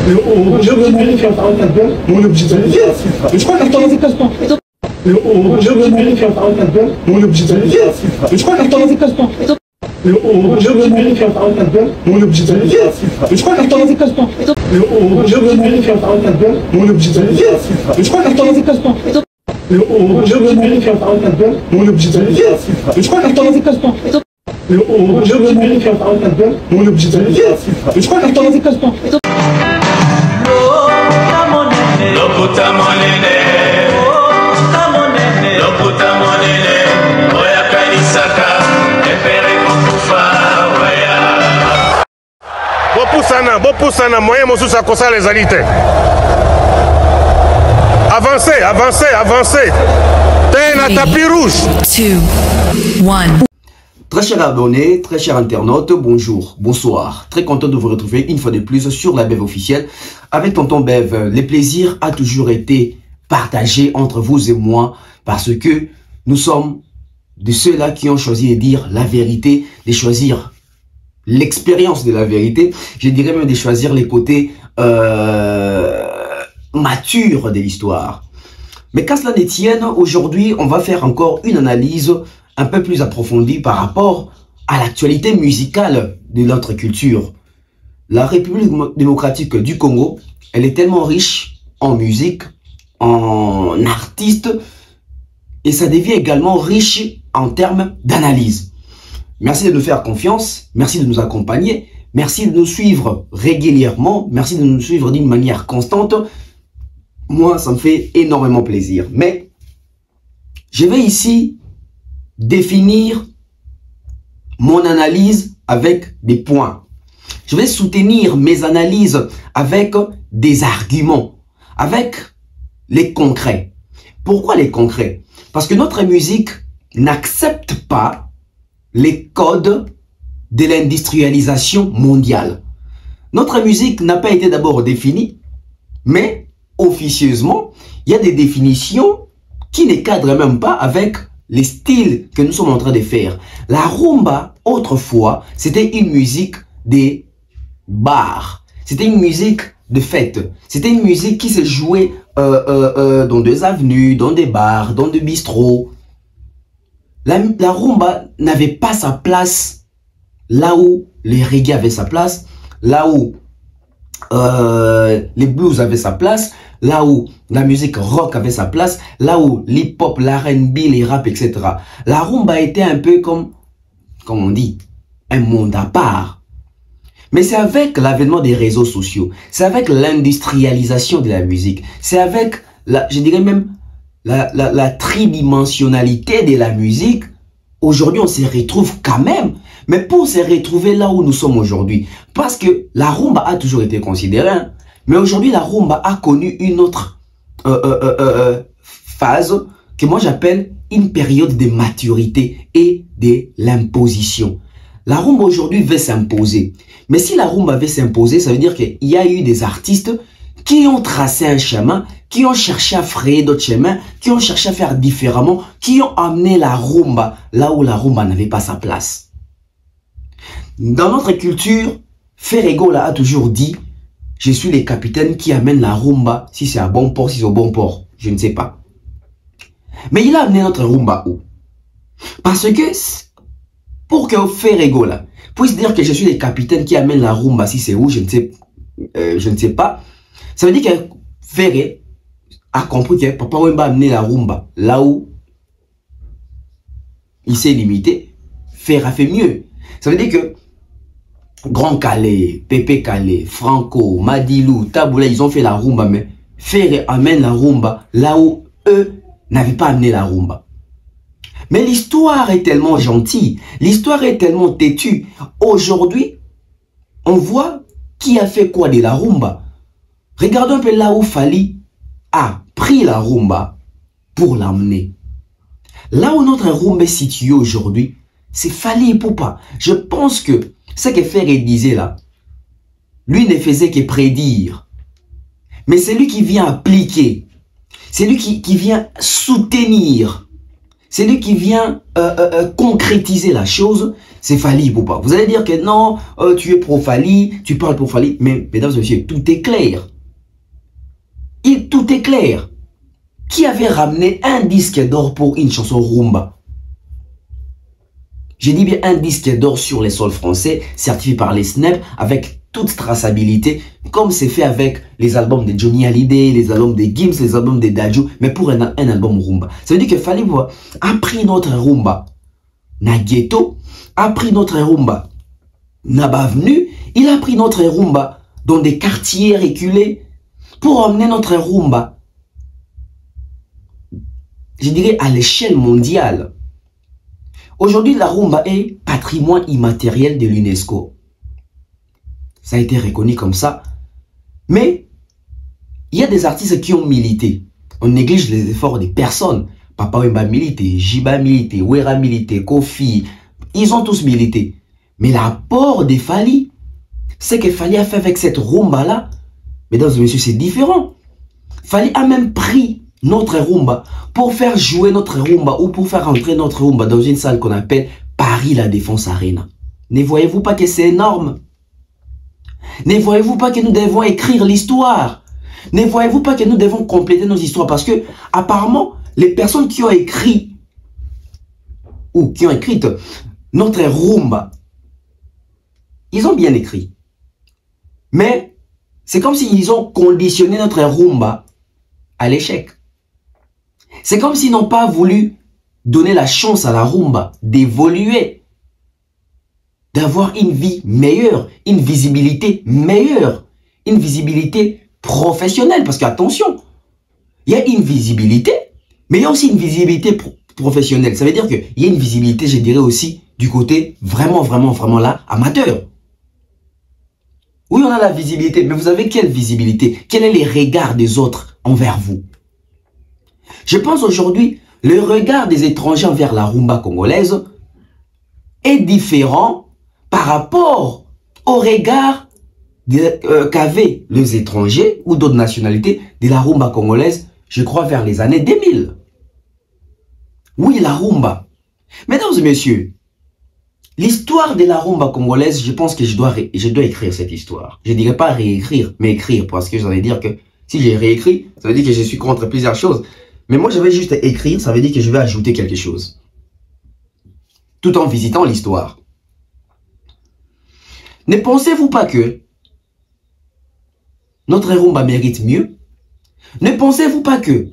J'ai besoin de faire parler ta gueule. Mon objectif. Je crois que j'ai besoin de faire parler ta gueule. Mon objectif. Je crois que j'ai besoin de faire parler ta gueule. Mon objectif. Je crois que j'ai besoin de faire parler ta gueule. Mon objectif. Je crois que j'ai besoin de faire parler ta gueule. J'ai besoin de faire parler ta gueule. Mon objectif. Je crois que j'ai besoin de faire parler ta gueule. J'ai besoin de faire parler ta gueule. Mon objectif. Je crois que j'ai besoin de faire parler ta gueule. Bopusana, moyen mosusu akosa les alités. Avancez, avancez, avancez. T'es un tapis rouge. 2, 1. Très chers abonnés, très chers internautes, bonjour, bonsoir. Très content de vous retrouver une fois de plus sur la Bev officielle. Avec Tonton Bev, le plaisir a toujours été partagé entre vous et moi parce que nous sommes de ceux-là qui ont choisi de dire la vérité, de choisir l'expérience de la vérité. Je dirais même de choisir les côtés matures de l'histoire. Mais qu'à cela ne tienne, aujourd'hui, on va faire encore une analyse un peu plus approfondie par rapport à l'actualité musicale de notre culture. La République démocratique du Congo, elle est tellement riche en musique, en artistes, et ça devient également riche en termes d'analyse. Merci de nous faire confiance, merci de nous accompagner, merci de nous suivre régulièrement, merci de nous suivre d'une manière constante. Moi, ça me fait énormément plaisir. Mais je vais ici définir mon analyse avec des points. Je vais soutenir mes analyses avec des arguments, avec les concrets. Pourquoi les concrets? Parce que notre musique n'accepte pas les codes de l'industrialisation mondiale. Notre musique n'a pas été d'abord définie, mais officieusement, il y a des définitions qui ne cadrent même pas avec les styles que nous sommes en train de faire. La rumba, autrefois, c'était une musique des bars. C'était une musique de fête. C'était une musique qui se jouait dans des avenues, dans des bars, dans des bistrots. La rumba n'avait pas sa place là où les reggae avaient sa place, là où les blues avaient sa place, là où la musique rock avait sa place, là où l'hip-hop, l'R&B, les rap, etc. La rumba était un peu comme on dit, un monde à part. Mais c'est avec l'avènement des réseaux sociaux, c'est avec l'industrialisation de la musique, c'est avec, je dirais même, la tridimensionnalité de la musique. Aujourd'hui, on se retrouve quand même. Mais pour se retrouver là où nous sommes aujourd'hui, parce que la rumba a toujours été considérée, hein, mais aujourd'hui, la rumba a connu une autre phase que moi j'appelle une période de maturité et de l'imposition. La rumba aujourd'hui veut s'imposer. Mais si la rumba veut s'imposer, ça veut dire qu'il y a eu des artistes qui ont tracé un chemin, qui ont cherché à frayer d'autres chemins, qui ont cherché à faire différemment, qui ont amené la rumba là où la rumba n'avait pas sa place. Dans notre culture, Ferrego a toujours dit « Je suis le capitaine qui amène la rumba, si c'est à bon port, si c'est au bon port. » Je ne sais pas. Mais il a amené notre rumba où? Parce que pour que Ferrego puisse dire que je suis le capitaine qui amène la rumba, si c'est où, je ne sais pas. Ça veut dire que Ferré a compris que Papa Wemba a amené la rumba là où il s'est limité. Ferré a fait mieux. Ça veut dire que Grand Calais, Pépé Calais, Franco, Madilou, Taboula, ils ont fait la rumba, mais Ferré amène la rumba là où eux n'avaient pas amené la rumba. Mais l'histoire est tellement gentille, l'histoire est tellement têtue. Aujourd'hui, on voit qui a fait quoi de la rumba. Regardons un peu là où Fally a pris la rumba pour l'amener. Là où notre rumba est situé aujourd'hui, c'est Fally Ipupa. Je pense que ce que Ferré disait là, lui ne faisait que prédire. Mais c'est lui qui vient appliquer. C'est lui qui vient soutenir. C'est lui qui vient concrétiser la chose. c'est Fally Ipupa. Vous allez dire que non, tu es pro Fally, tu parles pour Fally. Mais mesdames et messieurs, tout est clair. Tout est clair. Qui avait ramené un disque d'or pour une chanson rumba? J'ai dit bien un disque d'or sur les sols français, certifié par les SNEP, avec toute traçabilité, comme c'est fait avec les albums de Johnny Hallyday, les albums de Gims, les albums de Dadju, mais pour un album rumba. Ça veut dire que Fally Ipupa a pris notre rumba na ghetto, a pris notre rumba na bavenu, il a pris notre rumba dans des quartiers reculés pour emmener notre rumba, je dirais, à l'échelle mondiale. Aujourd'hui, la rumba est patrimoine immatériel de l'UNESCO. Ça a été reconnu comme ça. Mais il y a des artistes qui ont milité. On néglige les efforts des personnes. Papa Wemba milité, Jiba milité, Wera milité, Kofi. Ils ont tous milité. Mais l'apport de Fally, c'est que Fally a fait avec cette rumba-là. Mesdames et messieurs, c'est différent. Fally a même pris notre rumba pour faire jouer notre rumba ou pour faire entrer notre rumba dans une salle qu'on appelle Paris La Défense Arena. Ne voyez-vous pas que c'est énorme? Ne voyez-vous pas que nous devons écrire l'histoire? Ne voyez-vous pas que nous devons compléter nos histoires? Parce que apparemment, les personnes qui ont écrit ou qui ont écrit notre rumba, ils ont bien écrit. Mais c'est comme s'ils ont conditionné notre rumba à l'échec. C'est comme s'ils n'ont pas voulu donner la chance à la rumba d'évoluer, d'avoir une vie meilleure, une visibilité meilleure, une visibilité professionnelle. Parce qu'attention, il y a une visibilité, mais il y a aussi une visibilité professionnelle. Ça veut dire qu'il y a une visibilité, je dirais aussi, du côté vraiment là, amateur. Oui, on a la visibilité, mais vous avez quelle visibilité? Quel est le regard des autres envers vous? Je pense aujourd'hui, le regard des étrangers envers la rumba congolaise est différent par rapport au regard qu'avaient les étrangers ou d'autres nationalités de la rumba congolaise, je crois vers les années 2000. Oui, la rumba. Mesdames et messieurs, l'histoire de la rumba congolaise, je pense que je dois écrire cette histoire. Je ne dirais pas réécrire, mais écrire, parce que j'allais dire que si j'ai réécrit, ça veut dire que je suis contre plusieurs choses. Mais moi, je vais juste écrire, ça veut dire que je vais ajouter quelque chose. Tout en visitant l'histoire. Ne pensez-vous pas que notre rumba mérite mieux? Ne pensez-vous pas que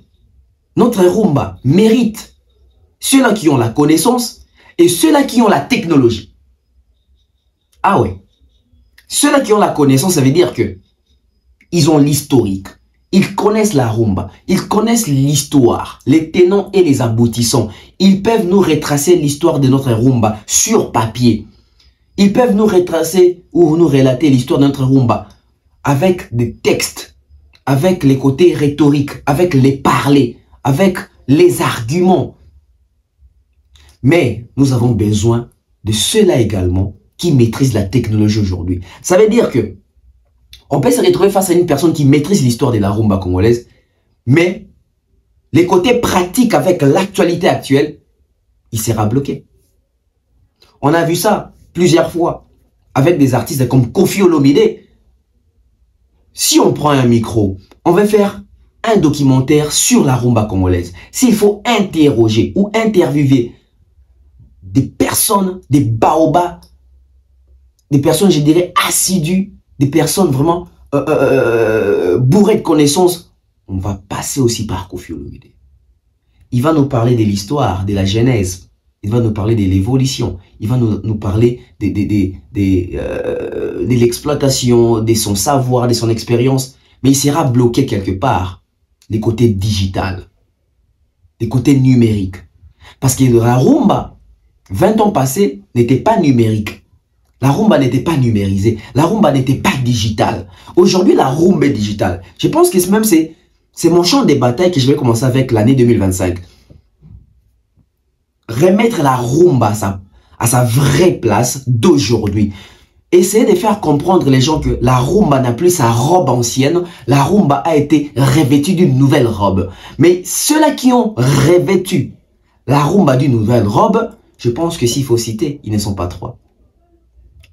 notre rumba mérite ceux-là qui ont la connaissance et ceux-là qui ont la technologie? Ah ouais. Ceux-là qui ont la connaissance, ça veut dire que ils ont l'historique. Ils connaissent la rumba, ils connaissent l'histoire, les tenants et les aboutissants. Ils peuvent nous retracer l'histoire de notre rumba sur papier. Ils peuvent nous retracer ou nous relater l'histoire de notre rumba avec des textes, avec les côtés rhétoriques, avec les parlers, avec les arguments. Mais nous avons besoin de ceux-là également qui maîtrisent la technologie aujourd'hui. Ça veut dire que on peut se retrouver face à une personne qui maîtrise l'histoire de la rumba congolaise, mais les côtés pratiques avec l'actualité actuelle, il sera bloqué. On a vu ça plusieurs fois avec des artistes comme Koffi Olomide. Si on prend un micro, on va faire un documentaire sur la rumba congolaise. S'il faut interroger ou interviewer des personnes, des baobas, des personnes, je dirais, assidues, des personnes vraiment bourrées de connaissances, on va passer aussi par Koffi Olomide. Il va nous parler de l'histoire, de la genèse. Il va nous parler de l'évolution. Il va nous parler de l'exploitation, de son savoir, de son expérience. Mais il sera bloqué quelque part, les côtés digital, les côtés numériques. Parce que la rumba, 20 ans passés, n'était pas numérique. La rumba n'était pas numérisée. La rumba n'était pas digitale. Aujourd'hui, la rumba est digitale. Je pense que même c'est mon champ de bataille que je vais commencer avec l'année 2025. Remettre la rumba à sa vraie place d'aujourd'hui. Essayer de faire comprendre les gens que la rumba n'a plus sa robe ancienne. La rumba a été revêtue d'une nouvelle robe. Mais ceux-là qui ont revêtu la rumba d'une nouvelle robe, je pense que s'il faut citer, ils ne sont pas trois.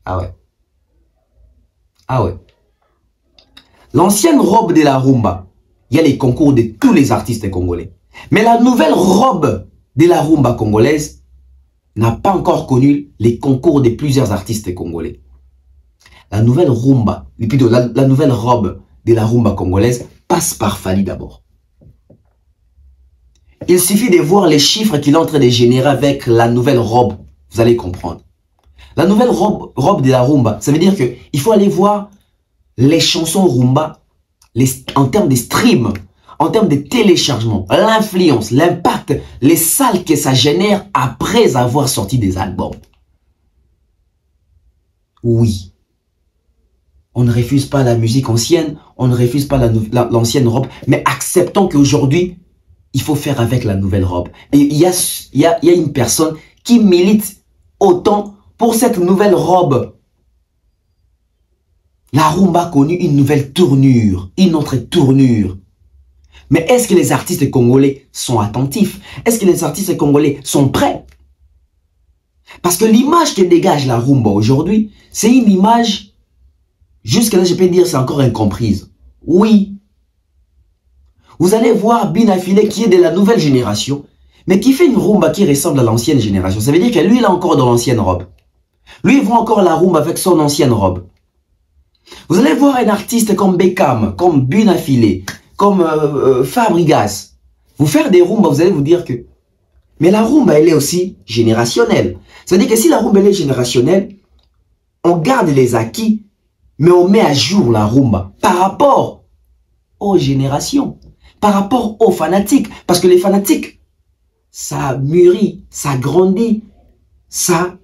Ah ouais. Ah ouais. L'ancienne robe de la rumba, il y a les concours de tous les artistes congolais. Mais la nouvelle robe de la rumba congolaise n'a pas encore connu les concours de plusieurs artistes congolais. La nouvelle rumba, plutôt la nouvelle robe de la rumba congolaise passe par Fally d'abord. Il suffit de voir les chiffres qu'il est en train de générer avec la nouvelle robe. Vous allez comprendre. La nouvelle robe de la rumba, ça veut dire qu'il faut aller voir les chansons rumba en termes de stream, en termes de téléchargement, l'influence, l'impact, les salles que ça génère après avoir sorti des albums. Oui. On ne refuse pas la musique ancienne, on ne refuse pas l'ancienne robe, mais acceptons qu'aujourd'hui, il faut faire avec la nouvelle robe. Et il y a une personne qui milite autant pour cette nouvelle robe. La rumba a connu une nouvelle tournure, une autre tournure. Mais est-ce que les artistes congolais sont attentifs? Est-ce que les artistes congolais sont prêts? Parce que l'image que dégage la rumba aujourd'hui, c'est une image, jusqu'à là je peux dire, c'est encore incomprise. Oui. Vous allez voir Bin Affilé qui est de la nouvelle génération, mais qui fait une rumba qui ressemble à l'ancienne génération. Ça veut dire que lui, il est encore dans l'ancienne robe. Lui, il voit encore la rumba avec son ancienne robe. Vous allez voir un artiste comme Beckham, comme Bin Affilé, comme Fabregas. Vous faire des rumbas, vous allez vous dire que... Mais la rumba, elle est aussi générationnelle. Ça veut dire que si la rumba, elle est générationnelle, on garde les acquis, mais on met à jour la rumba par rapport aux générations, par rapport aux fanatiques. Parce que les fanatiques, ça mûrit, ça grandit, ça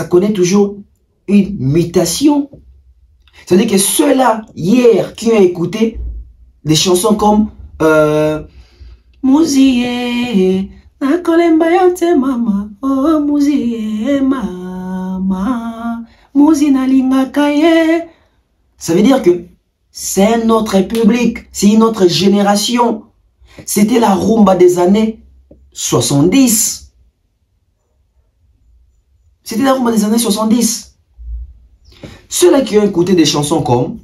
connaît toujours une mutation. C'est-à-dire que ceux-là, hier, qui ont écouté des chansons comme Mouzié, Nakolembayante mama, oh Mouzié mama, Mouzina lingakaye. Ça veut dire que c'est notre public, c'est une autre génération. C'était la rumba des années 70. C'était la rumba des années 70. Ceux-là qui ont écouté des chansons comme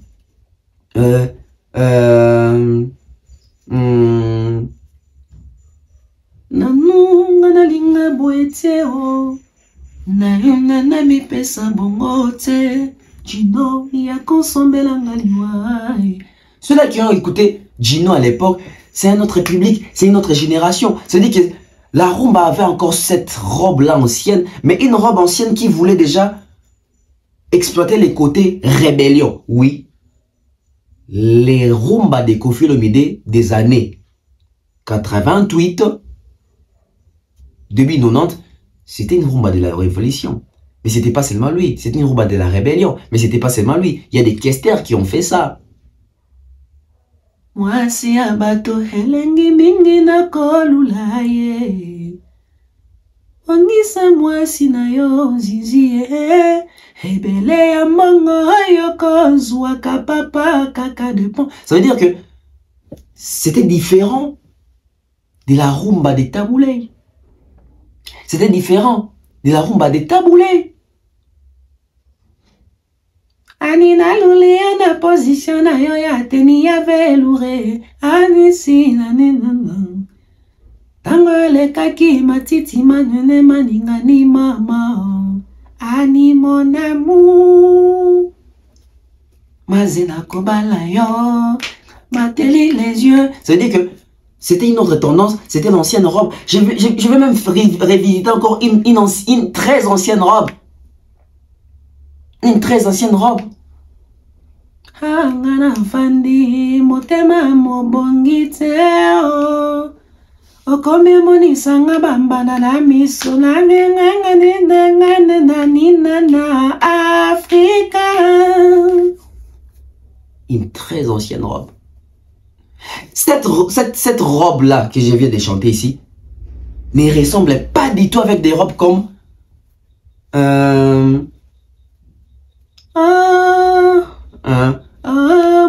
ceux-là qui ont écouté Gino à l'époque, c'est un autre public, c'est une autre génération. C'est-à-dire que la rumba avait encore cette robe-là ancienne, mais une robe ancienne qui voulait déjà exploiter les côtés rébellion. Oui, les rumbas de Koffi Olomide des années 88, début 90, c'était une rumba de la révolution. Mais c'était pas seulement lui, c'était une rumba de la rébellion. Mais c'était pas seulement lui, il y a des questeurs qui ont fait ça. Moi si abato helengi mingi na kolulaye. Ongisa moi si na yo zizi hebele ya mongo yoko zwaka papa kaka de pont. Ça veut dire que c'était différent de la rumba des taboulés. C'était différent de la rumba des taboulés. Anina luli ana position na yo ya teni ya veloure. Anisi na nina. Tango le kaki matiti manene maninga ni mama. Ani mon amour. Mazena kobala yo. Mateli les yeux. Ça veut dire que c'était une autre tendance, c'était l'ancienne robe. Je vais même révisiter encore une très ancienne robe. Une très ancienne robe. Hangana fandi motema mobongite o. Okome moni sanga bambana la miso na nganga na Africa. Une très ancienne robe. Cette robe-là que je viens de chanter ici ne ressemble pas du tout avec des robes comme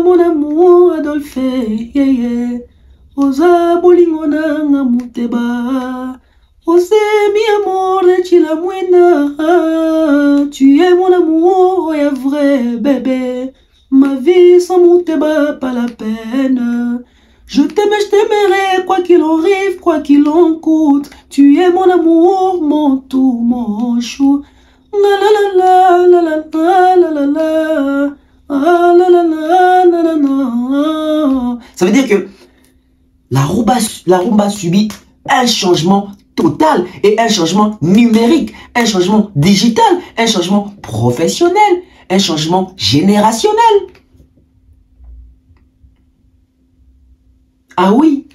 mon amour Adolphe, yeah, yeah. Oza bolingo na nga muteba, José, mi amor de Chilamwena, tu es mon amour, et vrai bébé. Ma vie sans mon t'ébat pas la peine. Je t'aime et je t'aimerai, quoi qu'il en arrive, quoi qu'il en coûte. Tu es mon amour, mon tout, mon chou. La la la la la la la la la. Ah, la la la la la la. Ça veut dire que la rumba subit un changement total et un changement numérique, un changement digital, un changement professionnel, un changement générationnel. Ah oui.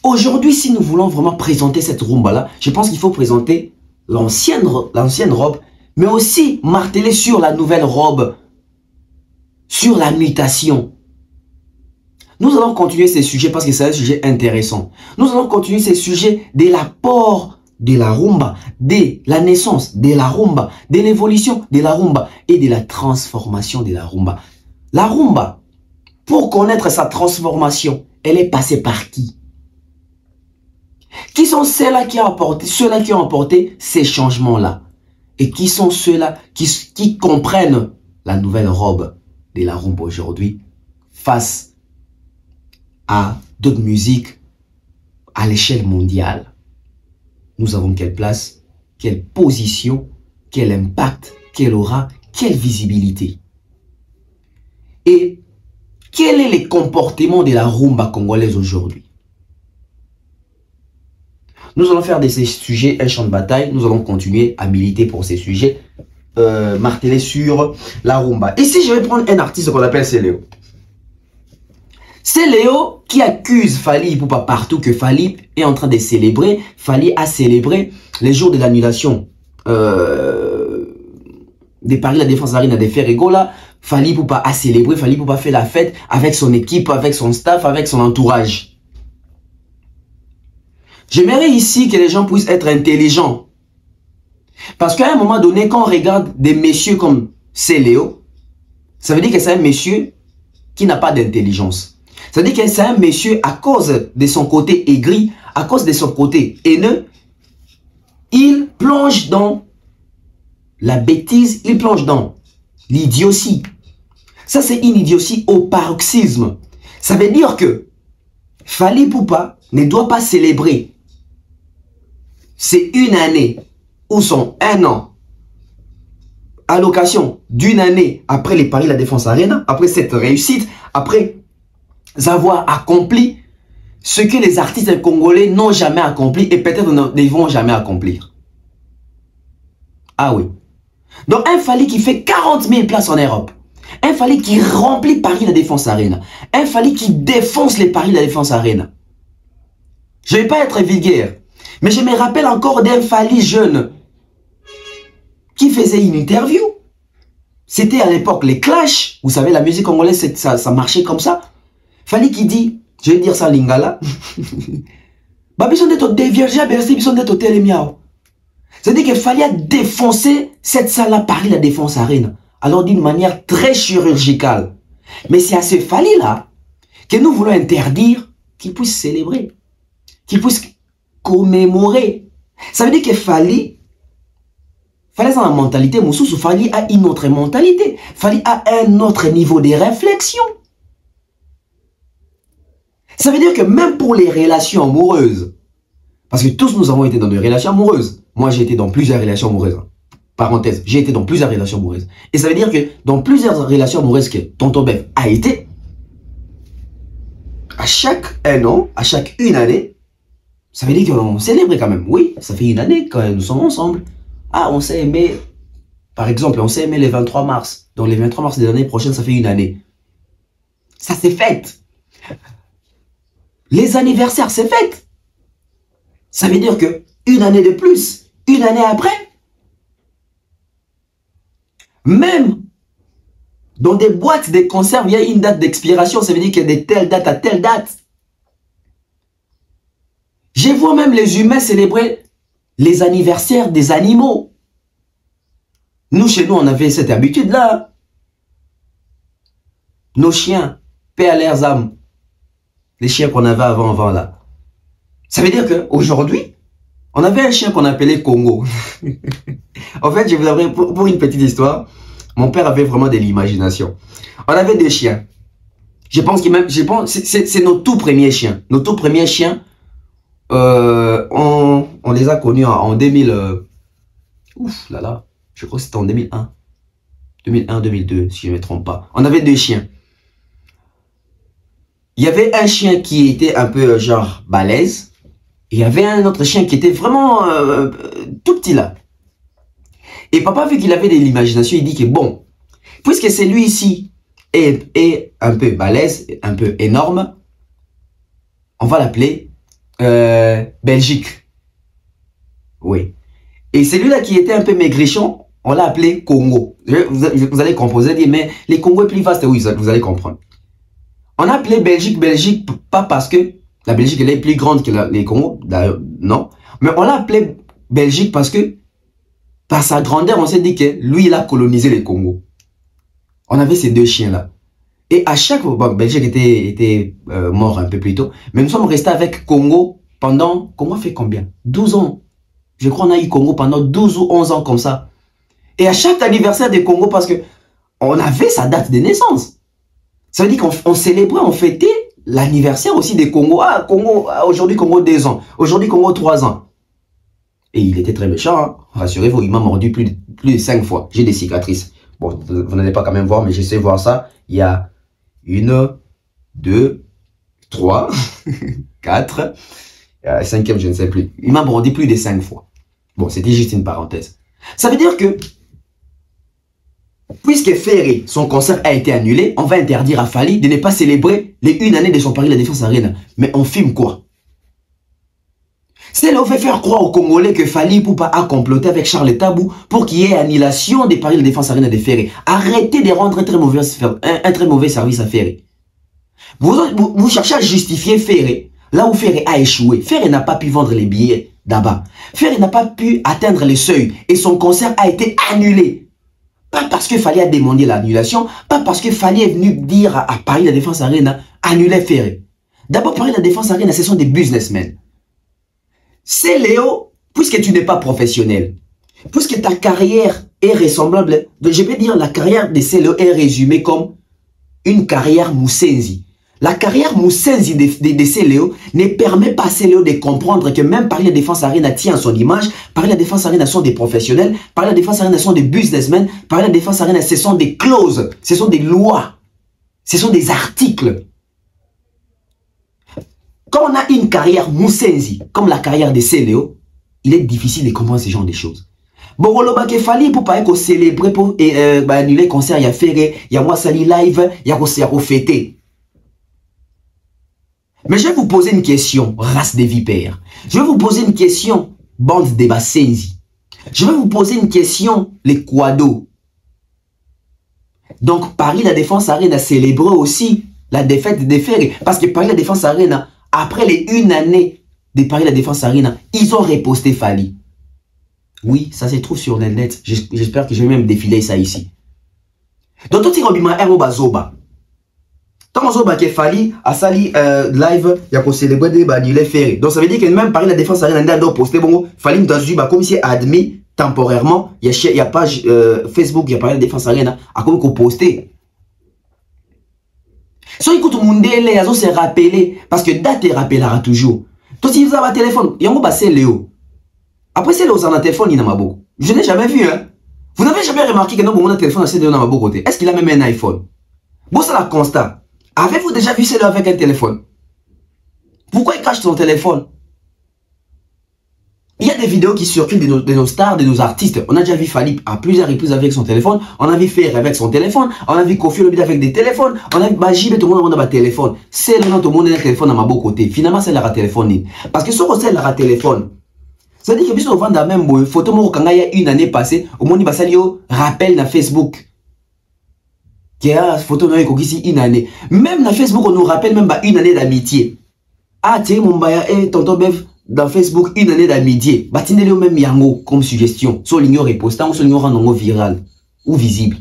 Aujourd'hui, si nous voulons vraiment présenter cette rumba-là, je pense qu'il faut présenter l'ancienne robe, mais aussi marteler sur la nouvelle robe, sur la mutation. Nous allons continuer ces sujets parce que c'est un sujet intéressant. Nous allons continuer ces sujets de l'apport de la rumba, de la naissance de la rumba, de l'évolution de la rumba et de la transformation de la rumba. La rumba, pour connaître sa transformation, elle est passée par qui? Qui sont ceux-là qui ont apporté ces changements-là? Et qui sont ceux-là qui comprennent la nouvelle robe de la rumba aujourd'hui face à d'autres musiques à l'échelle mondiale? Nous avons quelle place, quelle position, quel impact, quelle aura, quelle visibilité? Et quel est le comportement de la rumba congolaise aujourd'hui? Nous allons faire de ces sujets un champ de bataille. Nous allons continuer à militer pour ces sujets, marteler sur la rumba. Ici, je vais prendre un artiste qu'on appelle Céléo. C'est Léo qui accuse Fally Ipupa partout que Fally est en train de célébrer. Fally a célébré les jours de l'annulation des Paris La Défense Arena de Ferregola. Fally Ipupa a célébré, Fally Ipupa fait la fête avec son équipe, avec son staff, avec son entourage. J'aimerais ici que les gens puissent être intelligents. Parce qu'à un moment donné, quand on regarde des messieurs comme Céléo, ça veut dire que c'est un monsieur qui n'a pas d'intelligence. Ça veut dire que c'est un monsieur, à cause de son côté aigri, à cause de son côté haineux, il plonge dans la bêtise, il plonge dans l'idiotie. Ça, c'est une idiotie au paroxysme. Ça veut dire que Fally Ipupa ne doit pas célébrer. C'est une année ou son un an à l'occasion d'une année après les Paris La Défense Arena, après cette réussite, après avoir accompli ce que les artistes congolais n'ont jamais accompli et peut-être ne vont jamais accomplir. Ah oui. Donc un Fally qui fait 40 000 places en Europe, un Fally qui remplit Paris La Défense Arena, un Fally qui défonce les Paris La Défense Arena. Je ne vais pas être vulgaire, mais je me rappelle encore d'un Fally jeune qui faisait une interview. C'était à l'époque les Clash. Vous savez, la musique congolaise, ça marchait comme ça. Fally qui dit, je vais dire ça en lingala, c'est-à-dire que Fally a défoncé cette salle à Paris La Défense Arena. Alors d'une manière très chirurgicale. Mais c'est à ce Fally-là que nous voulons interdire qu'il puisse célébrer, qu'il puisse commémorer. Ça veut dire que Fally a une mentalité, Moussous, Fally a une autre mentalité. Fally a un autre niveau de réflexion. Ça veut dire que même pour les relations amoureuses, parce que tous nous avons été dans des relations amoureuses. Moi, j'ai été dans plusieurs relations amoureuses. Parenthèse, j'ai été dans plusieurs relations amoureuses. Et ça veut dire que dans plusieurs relations amoureuses que Tonton Bev a été, à chaque un an, à chaque une année, ça veut dire qu'on célèbre quand même. Oui, ça fait une année quand nous sommes ensemble. Ah, on s'est aimé, par exemple, on s'est aimé le 23 mars. Donc le 23 mars de l'année prochaine, ça fait une année. Ça s'est fait. Les anniversaires, c'est fait. Ça veut dire que une année de plus, une année après, même dans des boîtes de conserve, il y a une date d'expiration. Ça veut dire qu'il y a de telle date à telle date. Je vois même les humains célébrer les anniversaires des animaux. Nous, chez nous, on avait cette habitude-là. Nos chiens, paix à leurs âmes. Les chiens qu'on avait avant là. Ça veut dire qu'aujourd'hui, on avait un chien qu'on appelait Congo. En fait, je vous avouerai, pour une petite histoire, mon père avait vraiment de l'imagination. On avait des chiens. Je pense que c'est nos tout premiers chiens. Nos tout premiers chiens, on les a connus en 2000. Ouf là là, je crois que c'était en 2001. 2001-2002, si je ne me trompe pas. On avait deux chiens. Il y avait un chien qui était un peu genre balèze. Et il y avait un autre chien qui était vraiment tout petit là. Et papa, vu qu'il avait de l'imagination, il dit que bon, puisque celui-ci est un peu balèze, un peu énorme, on va l'appeler Belgique. Oui. Et celui-là qui était un peu maigrichon, on l'a appelé Congo. Vous allez composer, dire, mais les Congos est plus vaste, oui, vous allez comprendre. On a appelé Belgique, pas parce que la Belgique elle est plus grande que les Congos, d'ailleurs, non. Mais on l'a appelé Belgique parce que, par sa grandeur, on s'est dit que lui, il a colonisé les Congos. On avait ces deux chiens-là. Et à chaque fois, bon, Belgique était mort un peu plus tôt, mais nous sommes restés avec Congo pendant, Congo fait combien? 12 ans. Je crois qu'on a eu Congo pendant 12 ou 11 ans comme ça. Et à chaque anniversaire des Congo, parce que on avait sa date de naissance. Ça veut dire qu'on célébrait, on fêtait l'anniversaire aussi des Congo. Ah, Congo, aujourd'hui Congo 2 ans. Aujourd'hui Congo 3 ans. Et il était très méchant, hein. Rassurez-vous, il m'a mordu plus de 5 fois. J'ai des cicatrices. Bon, vous n'allez pas quand même voir, mais j'essaie de voir ça. Il y a 1, 2, 3, 4, 5e, je ne sais plus. Il m'a mordu plus de 5 fois. Bon, c'était juste une parenthèse. Ça veut dire que, puisque Ferré, son concert a été annulé, on va interdire à Fally de ne pas célébrer les 1 année de son Paris La Défense Arena. Mais on filme quoi? C'est là où on fait faire croire aux Congolais que Fally Ipupa a comploté avec Charles Tabou pour qu'il y ait annulation des Paris La Défense Arena de Ferré. Arrêtez de rendre un très mauvais service à Ferré. Vous cherchez à justifier Ferré, là où Ferré a échoué. Ferré n'a pas pu vendre les billets d'abord. Ferré n'a pas pu atteindre les seuils et son concert a été annulé. Pas parce que Fally a demandé l'annulation, pas parce que Fally est venu dire à Paris La Défense Arena, annuler Ferré. D'abord, Paris La Défense Arena, ce sont des businessmen. C'est Léo, puisque tu n'es pas professionnel, puisque ta carrière est ressemblable, je peux dire la carrière de Céléo est résumée comme une carrière Moussenzi. La carrière Moussenzi de Céléo ne permet pas à Céléo de comprendre que même Paris La Défense Arena tient son image, Paris La Défense Arena sont des professionnels, Paris La Défense Arena sont des businessmen, Paris La Défense Arena ce sont des clauses, ce sont des lois, ce sont des articles. Quand on a une carrière Moussenzi, comme la carrière de Céléo, il est difficile de comprendre ce genre de choses. Bon, il fallait pour pas célébrer, pour annuler le concert, il y a Ferré, il y a moi Sali Live, il y a fêter. Mais je vais vous poser une question, race des vipères. Je vais vous poser une question, bande de Bassenzi. Je vais vous poser une question, les Quado. Donc, Paris La Défense Arena célébrait aussi la défaite de Ferré. Parce que Paris La Défense Arena, après les 1 année de Paris La Défense Arena, ils ont reposté Fally. Oui, ça se trouve sur le net. J'espère que je vais même défiler ça ici. Donc, tout ce qui est Bazoba. Tant que Fally a sali live, il y a célébré des annulés Ferré. Donc, ça veut dire que même Paris La Défense Arena a posté, bon, Fally m'a comme si admis temporairement, il y a page Facebook, il y a Paris La Défense Arena, à comme posté. So, écoute, Mundele, ils ont se rappelé, parce que date rappellera toujours. Toi, si vous avez un téléphone, il y a un Léo. Après, c'est Léo, vous avez un téléphone, il y en a beaucoup. Je n'ai jamais vu, hein. Vous n'avez jamais remarqué que non, mon téléphone, c'est Léo, dans ma côté. Est-ce qu'il a même un iPhone? Bon, c'est la constat. Avez-vous déjà vu Léo avec un téléphone? Pourquoi il cache son téléphone? Il y a des vidéos qui circulent de nos stars, de nos artistes. On a déjà vu Fally à plusieurs reprises avec son téléphone. On a vu Ferré avec son téléphone. On a vu Kofi Olomide avec des téléphones. On a vu Bajibe, tout le monde a un téléphone. C'est le nom, tout le monde a un téléphone à ma beau côté. Finalement, c'est leur téléphone. Parce que ce qu'on sait, leur téléphone. Ça veut dire que si on vend la même photo, quand il y a 1 année passée, au monde, il y a rappel dans Facebook. Qui a photo dans ici 1 année. Même dans Facebook, on nous rappelle même 1 année d'amitié. Ah, tiens, mon baya, tonton Bev. Dans Facebook, 1 année d'amitié. Batinez le même yango comme suggestion. Soit l'ignore est postant, ou soit l'ignore rend viral ou visible.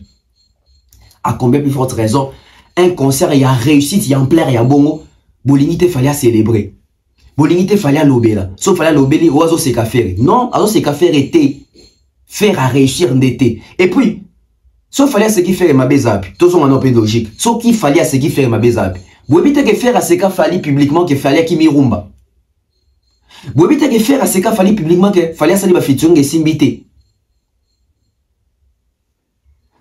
À combien plus forte raison, un concert, il y a réussite, il y a ampleur, il y a bongo. Bolinité fallait célébrer. Bolingité fallait à l'obéla. Sauf fallait à l'obéli, oiseau c'est qu'à faire. Non, oiseau c'est qu'à faire était. Faire à réussir n'était. Et puis, sauf fallait à ce qui fait ma bézapi. Tout son en logique. Sauf qu'il fallait à ce qui fait ma bézapi. Vous évitez que faire à ce qu'a fallu publiquement qu'il fallait qu'il m'irumba. Vous évitez que faire à ce qu'a fallu publiquement qu'il fallait à salir ma featuring et simbité.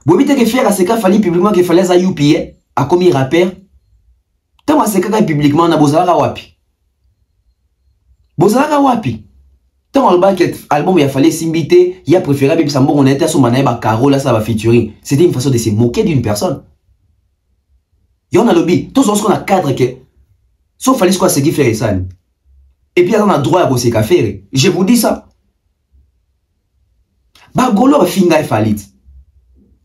Vous évitez que faire à ce qu'a fallu publiquement qu'il fallait à UPA, à comme il rappelle. Tant à ce qu'a publiquement, on a besoin de wapi. Besoin de wapi. Tant album il a fallu simbité, il a préféré que Sambo on était sur Manaïba Caro là ça va featuring. C'était une façon de se moquer d'une personne. Il y a un lobby, tout ce qu'on a cadre que sauf fallait quoi ce qui fait ça. Et puis on a droit à bosser qu'à faire. Je vous dis ça. Bah golo finga falit.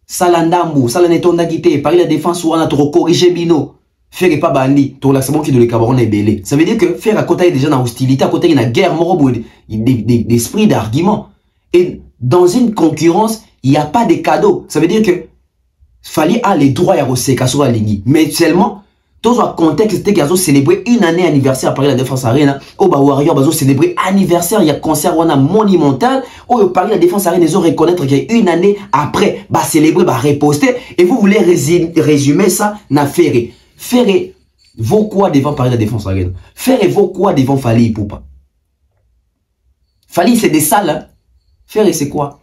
Salandambu, salanetonda guité, par la défense ou on a trop corrigé bino. Faire pas bandi, tout l'accent qui de le cabaron est belé. Ça veut dire que faire à côté déjà dans hostilité, à côté il y a une guerre morobo, d'esprit d'argument. Et dans une concurrence, il n'y a pas de cadeaux. Ça veut dire que fallait aller droit à Roseka sur la ligne. Mais seulement, dans un contexte, c'était qu'ils ont célébré une année anniversaire après la Défense Arena. Au Warrior, ils ont célébré anniversaire, il y a concert monumental. Au Paris, la Défense Arena, ils ont reconnaître qu'il y a une année après, bah célébrer, bah reposter. Et vous voulez résumer ça, n'a fait. Faire vos quoi devant Paris la Défense Arena. Faire vos quoi devant Fali Poupa. Fali c'est des salles. Hein? Faire c'est quoi?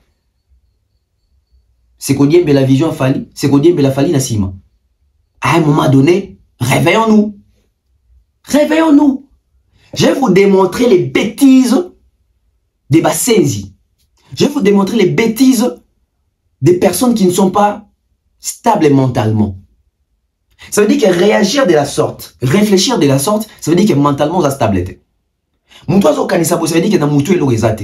C'est qu'on dit la vision à Fali. C'est qu'on dit la Fali na Sima. À un moment donné, réveillons-nous. Réveillons-nous. Je vais vous démontrer les bêtises des Bassenzi. Je vais vous démontrer les bêtises des personnes qui ne sont pas stables mentalement. Ça veut dire que réagir de la sorte, réfléchir de la sorte, ça veut dire que mentalement, on a stabilité. Moutois au kanisabo, ça veut dire que dans moutou elo rezate.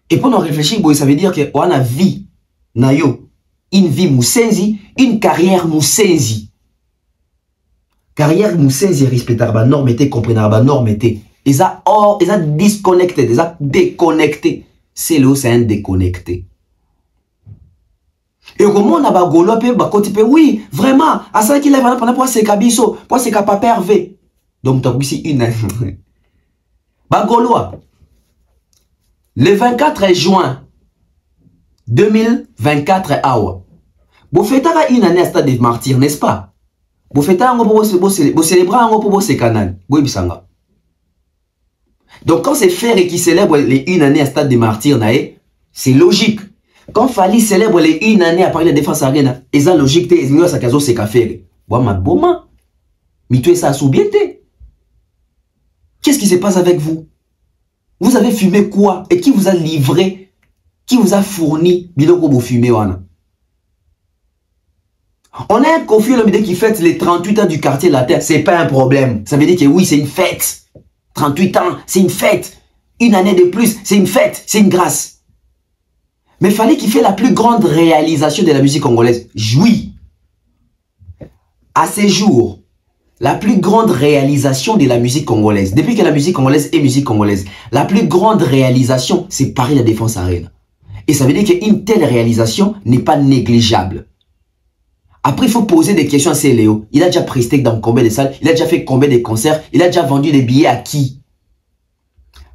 Et pendant réfléchir, ça veut dire que on a vie, nayo, une vie moussenzi, une carrière moussenzi. Carrière moussenzi respectable, la norme était comprenable, la norme était. Ils ont disconnecté, ils ont déconnecté. C'est là, c'est un déconnecté. Et comment on a bagolo oui, vraiment, à ça qu'il est pendant pour ses cabisso, pour ses capables pervers. Donc, tu as ici une. Bagolo, le 24 juin 2024, vous faites une année à stade de martyr, n'est-ce pas? Vous faites un pour célébrer un pour vos canal. Donc, quand c'est faire et qui célèbre une année à stade de martyr, c'est logique. Quand Fali célèbre les une année après la Défense Arena, ils ont logique, ils ont sa caso c'est café. Wama boma. Mais tu es ça soubiété. Qu'est-ce qui se passe avec vous? Vous avez fumé quoi? Et qui vous a livré? Qui vous a fourni biloko vous fumez wana? On a un conflit qui fête les 38 ans du quartier de la Terre. C'est pas un problème. Ça veut dire que oui, c'est une fête. 38 ans, c'est une fête. Une année de plus, c'est une fête. C'est une grâce. Mais il fallait qu'il fait la plus grande réalisation de la musique congolaise. Oui. À ces jours, la plus grande réalisation de la musique congolaise, depuis que la musique congolaise est musique congolaise, la plus grande réalisation, c'est Paris la Défense Arena. Et ça veut dire qu'une telle réalisation n'est pas négligeable. Après, il faut poser des questions à Céléo. Il a déjà presté dans combien de salles? Il a déjà fait combien de concerts? Il a déjà vendu des billets à qui?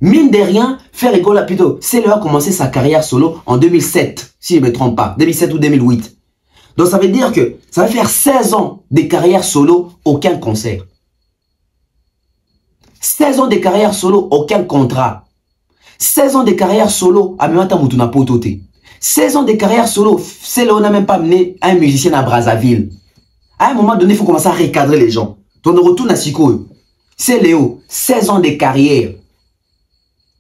Mine de rien, faire rigolo plutôt. Céléo a commencé sa carrière solo en 2007, si je ne me trompe pas. 2007 ou 2008. Donc ça veut dire que ça va faire 16 ans de carrière solo, aucun concert. 16 ans de carrière solo, aucun contrat. 16 ans de carrière solo, à Mimata Moutouna Potote. 16 ans de carrière solo, Céléo n'a même pas mené un musicien à Brazzaville. À un moment donné, il faut commencer à recadrer les gens. Donc on retourne à Siko. Céléo, 16 ans de carrière.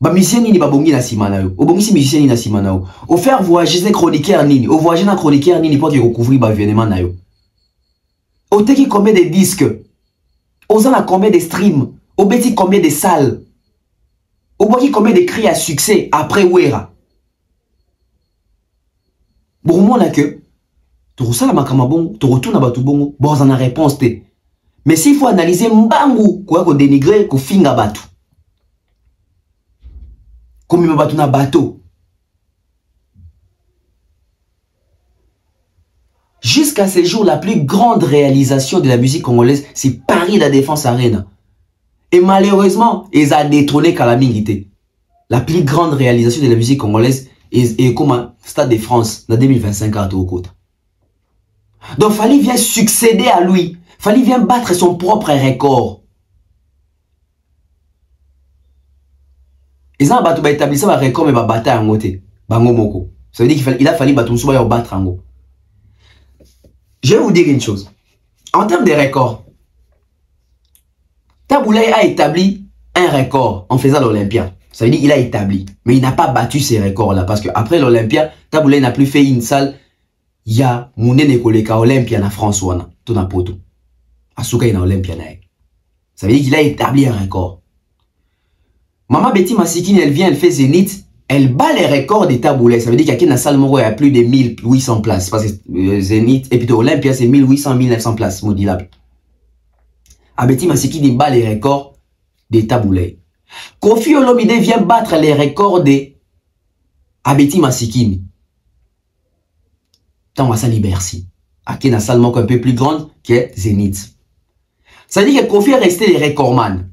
Ba musicien nini ba bongi na simana yo. O bongi si musicien nini na simana yo. O faire voyager ces chroniqueurs nini. O voyager na chroniqueur nini pour qu'ils recouvrir ba événement na yo. O teki combien de disques. O zana combien de streams. O beti combien de salles. O boki combien de cris à succès après Wera. Bon moi là que tu ressens la makama bon, tu retournes à batu bongo. Bon on a réponse te. Mais s'il faut analyser mbangu quoi ko dénigrer ko finga batu. Comme il m'a battu dans bateau. Jusqu'à ce jour, la plus grande réalisation de la musique congolaise, c'est Paris la Défense Arena. Et malheureusement, ils ont détrôné Kalamingité. La plus grande réalisation de la musique congolaise est comme un Stade de France en 2025 à Toukouta. Donc Fally vient succéder à lui. Fally vient battre son propre record. Ils ont établi ça un record mais va battre en côté. Bango moko. Ça veut dire qu'il a fallu battre en go. Je vais vous dire une chose. En termes de records, Taboulay a établi un record en faisant l'Olympia. Ça veut dire qu'il a établi. Mais il n'a pas battu ces records-là. Parce qu'après l'Olympia, Taboulay n'a plus fait une salle. Il y a Mounene Koleka Olympia na France wana. Tout na poto. Asuka ina Olympia na. Ça veut dire qu'il a établi un record. Maman Betty Masikini, elle vient, elle fait Zénith. Elle bat les records des Taboulay. Ça veut dire qu'il y a une salle Moro, il y a plus de 1800 places. Parce que Zénith, et puis Olympia, c'est 1800, 1900 places modulables. Betty Masikini bat les records des Taboulay. Kofi Olomide vient battre les records des Betty Masikini. Tant à salle Bercy. À qui une salle un peu plus grande que Zénith. Ça veut dire que Kofi est resté les recordman.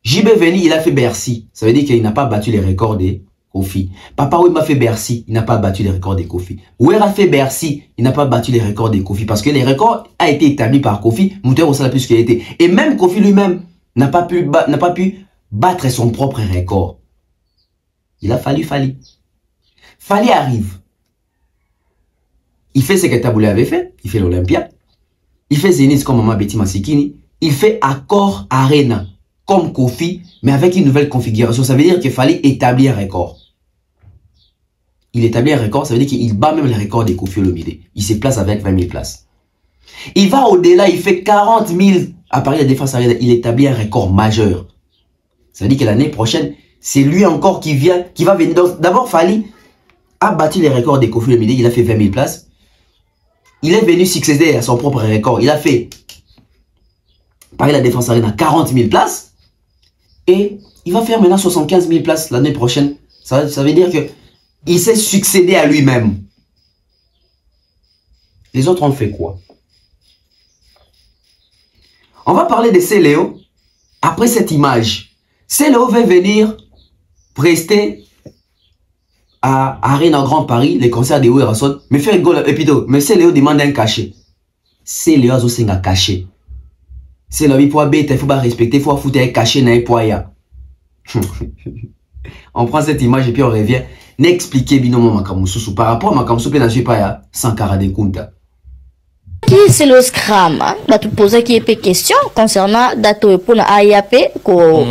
JB Veni, il a fait Bercy. Ça veut dire qu'il n'a pas battu les records des Kofi. Papa Wemba fait Bercy, il n'a pas battu les records des Kofi. Ouera fait Bercy, il n'a pas battu les records des Kofi. Parce que les records ont été établis par Kofi, Mouteur au plus qu'il a été. Et même Kofi lui-même n'a pas pu battre son propre record. Il a fallu Fally. Fally arrive. Il fait ce que Taboulay avait fait. Il fait l'Olympia. Il fait Zénith comme Maman Betty Masikini. Il fait Accor Arena comme Kofi, mais avec une nouvelle configuration. Ça veut dire qu'il fallait établir un record. Il établit un record, ça veut dire qu'il bat même le record des Kofi Olomide. Il se place avec 20 000 places. Il va au-delà, il fait 40 000 à Paris la Défense Arena. Il établit un record majeur. Ça veut dire que l'année prochaine, c'est lui encore qui va venir. D'abord, Fally a battu les records des Kofi Olomide. Il a fait 20 000 places. Il est venu succéder à son propre record. Il a fait Paris la Défense Arena 40 000 places. Et il va faire maintenant 75 000 places l'année prochaine. Ça veut dire que il s'est succédé à lui-même. Les autres ont fait quoi? On va parler de Céléo. Après cette image, Céléo va venir prester à Arena Grand Paris, les concerts de Ouerason. Mais faire goal, mais Céléo demande un cachet. Céléo a aussi un cachet. C'est la vie pour bête, il faut pas respecter, il faut foutre un cachet dans les poids. On prend cette image et puis on revient. N'expliquez binomo Makamususu par rapport à Makamususu pe na pas Sankara de Kunta. Qui c'est le scram? Va te poser qui est question concernant dato pour na AIAP ko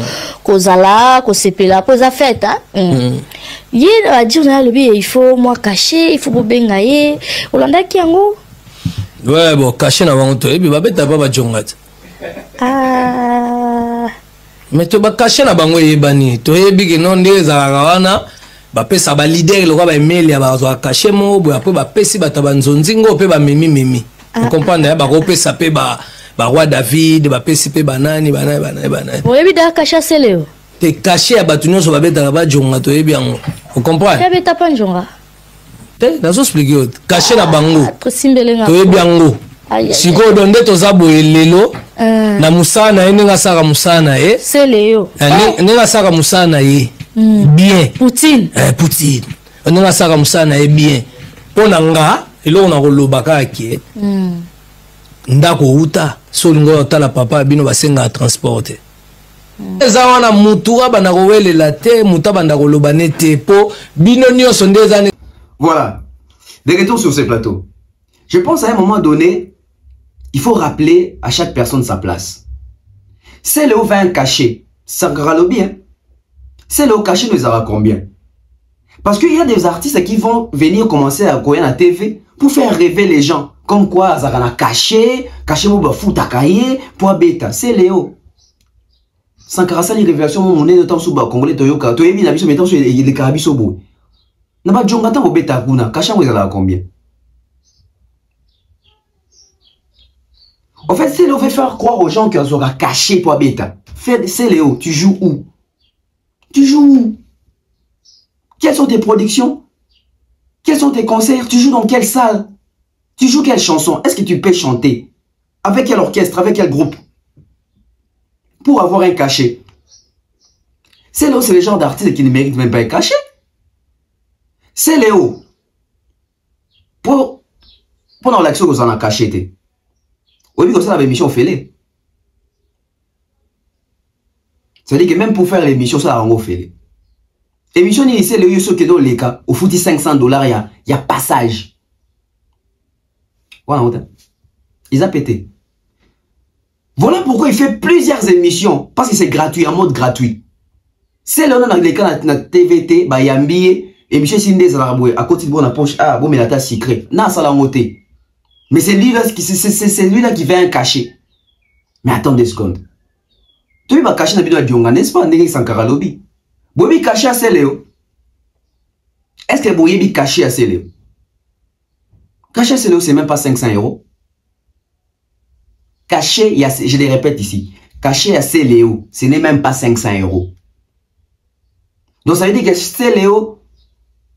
zala ko sepela pour za fête hein. Il a dit il faut moi cacher, il faut benga ye. Olanda ki yango? Ouais bon cacher na bango to et puis ba beta ba jongat. Mais tu vas cacher na bango yebani to yebi ke non ndé za wana ba pesa ba leader le ba email ya ba zo cacher mo bo après ba pesi ba tabanzonzingo pe ba memi vous comprenez ba ko pesa pe ba roi David ba pesi pe banani vous yebi da cacher Céléo te cacher ya batu nyonso ba beta ba jonga to yebi yango vous comprenez ya beta pa njonga te nazo expliquer cacher na bango to simbelenga to yebi yango siko donde to za boyelelo na musana ninga saka musana Céléo ninga saka musana bien Poutine Poutine ninga saka musana bien pona nga elo na kolobaka ki ndako uta so lingo tala papa bino basenga transporter eza wana mutu abana kowelela te mutu abanda koloba nete po bino nyonso ndeza. Voilà, de retour sur ce plateau. Je pense à un moment donné, il faut rappeler à chaque personne sa place. C'est le haut 20 caché. Sankara Lobby, hein? C'est le haut caché, nous avons combien? Parce qu'il y a des artistes qui vont venir commencer à courir à la TV pour faire rêver les gens. Comme quoi, ça va caché mon fout à cahier, pour bêta. C'est Léo. Sankara Sali révélation, mon nez de temps sous bas, congolais Toyoka, Toyebi, la mission mettant sur les carabis au bout. N'a pas de jonga tant au bêta, kuna, caché, vous allez combien? En fait, c'est Léo fait faire croire aux gens qu'on sera caché pour bêta. C'est Léo, tu joues où? Tu joues où? Quelles sont tes productions? Quels sont tes concerts? Tu joues dans quelle salle? Tu joues quelle chanson? Est-ce que tu peux chanter? Avec quel orchestre? Avec quel groupe? pour avoir un cachet. C'est Léo, c'est le genre d'artiste qui ne mérite même pas un cachet. C'est Léo. Pour l'action que vous en avez caché. Oui, comme ça, l'émission fait. C'est-à-dire que même pour faire l'émission, ça a fait. L'émission, c'est le lieu qui est dans les cas. Au foot, $500, il y a passage. Voilà, ils ont pété. Voilà pourquoi il fait plusieurs émissions. Parce que c'est gratuit, en mode gratuit. C'est là dans les cas de TVT, il y a un billet. Émission, c'est une des araboués. À côté de la poche, ah, bon, mais la tasse secret. Non, ça l'a monté. Mais c'est lui-là qui fait un cachet. Mais attends 2 secondes. Tu vas cacher dans la vidéo de n'est-ce pas? N'est-ce pas? Lobby. Bobi caché à Céléo. Est-ce que Bobi caché à Céléo? Caché à Céléo, c'est même pas 500 €. Caché, je le répète ici. Caché à Céléo, ce n'est même pas 500 €. Donc ça veut dire que Céléo,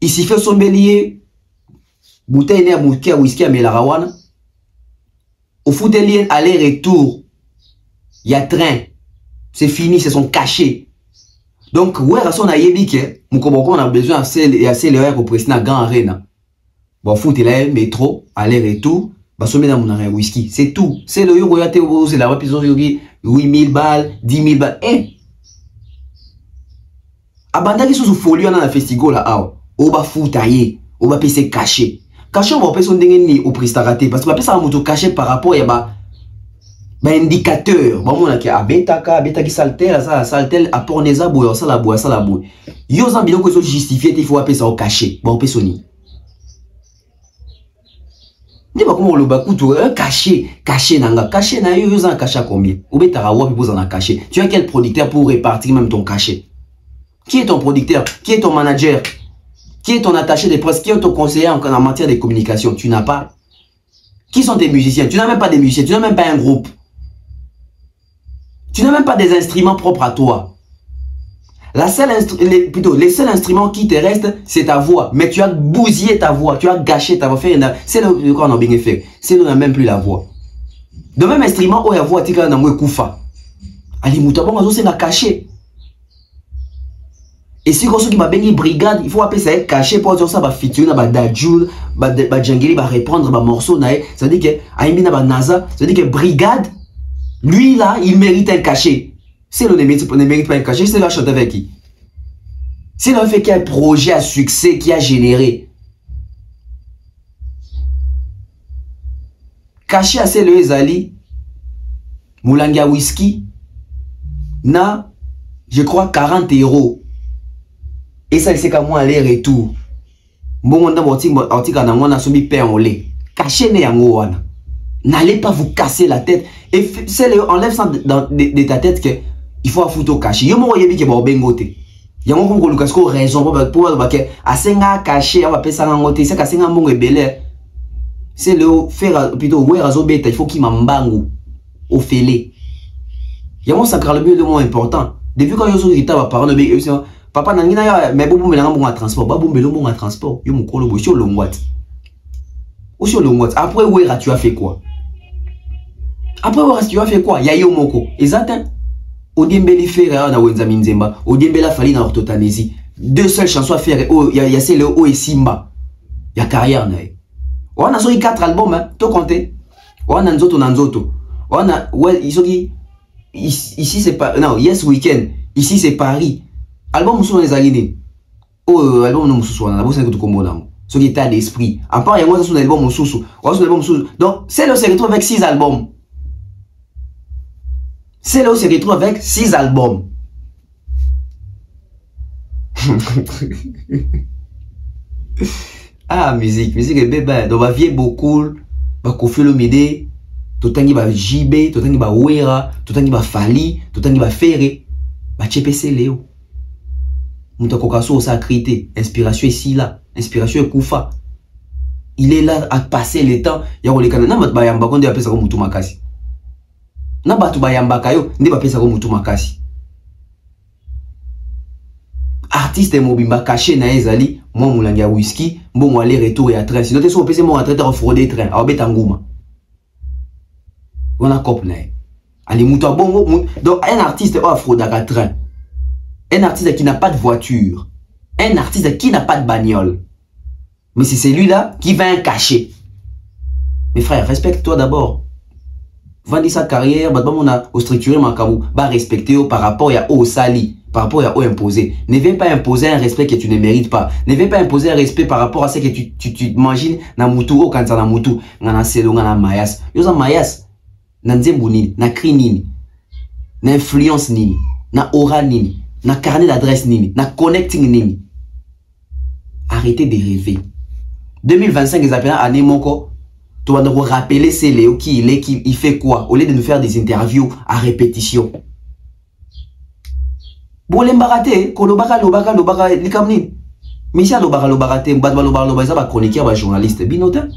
il s'y fait son bélier. Bouteille à bouquet à whisky à Melarawana. Au foot, aller-retour. Il y a train. C'est fini, c'est son cachet. Donc, ouais, à son aïebi que, on a besoin de assez l'heure pour presser la grande arène. Bon, foot, il a métro, aller-retour, bah, sommet dans mon arène whisky. C'est tout. C'est le euro, c'est la épisode 8000 balles, 10 000 balles. Eh! Abandonner sous folie, on a un festival là, on va foot aïe, on va payer caché. Caché, on va payer son déni au prix raté. Parce que on va payer ça moto caché par rapport à indicateur. Bon, on a que bêta qui saltel, ça saltel, à porneza, boue, ça la boue, ça la boue. Yo, en bidon que ça justifié, il faut appeler ça au cachet. Bon, on peut sonner. Dis pas comment on le bacoute, un cachet, nanga, cachet, na yo, un cachet combien? Ou bien t'as rawa, puis un cachet. Tu as quel producteur pour répartir même ton cachet? Qui est ton producteur? Qui est ton manager? Qui est ton attaché de presse? Qui est ton conseiller en matière de communication? Tu n'as pas. Qui sont tes musiciens? Tu n'as même pas des musiciens, tu n'as même pas un groupe. Tu n'as même pas des instruments propres à toi. Les seuls instruments qui te restent, c'est ta voix. Mais tu as bousillé ta voix, tu as gâché ta voix. C'est le qu'on a bien fait. C'est nous n'a même plus la voix. De même instrument, où la voix, tu as dans le koufa. Ali Moutabon, c'est caché. Et si on qui m'a béni brigade, il faut appeler ça caché pour dire ça, va featurer, va dadjoul, va djangeli, va reprendre, va morceau, ça veut dire que Aïmina va naza, ça veut dire que brigade, lui là, il mérite un cachet. Si l'on ne mérite pas un cachet, c'est là chanter avec qui? C'est là fait qu'il y a un projet à succès qui a généré. Cachet à le Ezali, Moulanga Whisky, na, je crois, 40 €. Et ça, c'est qu'à moi aller-retour. Bon, on a soumis pain au lait. Cachez les yangoana. N'allez pas vous casser la tête. Et enlève ça de ta tête que il faut foutre au cachet. Yo mo yebi ke ba bengote. Yango ko lukas ko raison pour ba ke asenga cachet on va passer ça ngote c'est kasenga mbongo ebele. C'est le faire plutôt ouais razo beta il faut qu'il m'ambangu au félé. Yango ça le mieux de moins important. Depuis quand yo so kita ba parent de papa nangina ya mais bobo melanga mbongo transport ba bombelo mbongo transport yo mukolo bo sur longwat. Ou sur longwat après ouais tu as fait quoi? Après tu as fait quoi? Ya yo moko. Exactement. Odiembeli Ferra na Wenzami Nzemba, Odiembela Fali na Orthotanésie. 2 seules chansons à faire. Il y a celle O et Simba. Il y a carrière na. On a sorti 4 albums hein, tout compter. On a Nzoto. On a ouais, ici c'est pas non, Yes Weekend. Ici c'est Paris. Album sur les alignés. Oh, album non sous na bossa que tu combo na. Ce qui état d'esprit. À part il y a moi sur l'album sous. On sur l'album sous. Donc, c'est le se retrouve avec 6 albums. C'est là où se retrouve avec 6 albums. Ah, musique est bébé. Donc, va vieille beaucoup, va Kofi Olomide, tout le temps va JB, tout le temps va Ouera, tout le temps va Fali, tout le temps va Ferré, va TPC Léo. Mouta Kokaso, ça a créé. Inspiration ici, là. Inspiration est Koufa. Il est là à passer le temps. Il y a les canaux. Non, mais Bayamba, on dit appeler ça comme Moutou Makasi. Na batu bayamba kayo ndi ba pesa ko mutu makasi artiste mobimba caché na ezali moi Moulanga Whisky mbongo aller retour et à train sinon te so pesa mo à traiter frauder train a beta nguma on a cop na Allez, Moutou Bongo. Donc, un artiste afro train. Un artiste qui n'a pas de voiture. Un artiste qui n'a pas de bagnole. Mais c'est celui-là qui va un cachet. Mes frères, respecte-toi d'abord. Vendre sa carrière, on a structuré ma carrière, va respecter par rapport à au sali, par rapport à au imposé. Ne viens pas imposer un respect que tu ne mérites pas. Ne viens pas imposer un respect par rapport à ce que tu imagines na mutu au quand na mutu, na selo na mayas. Yosa mayas. Na nzembu nini, na cri nini, na influence nini, na aura nini, na carnet d'adresse nini, na connecting nini. Arrêtez de rêver. 2025, ils appellent année moko. Tu vas nous rappeler c'est Léo qui il est, qui il fait quoi, au lieu de nous faire des interviews à répétition. Bon, l'embarraté, kolobaka, lobaka, likamni. Mais si lobaka, lobaka, ça va chroniquer, va journaliste. Binotin.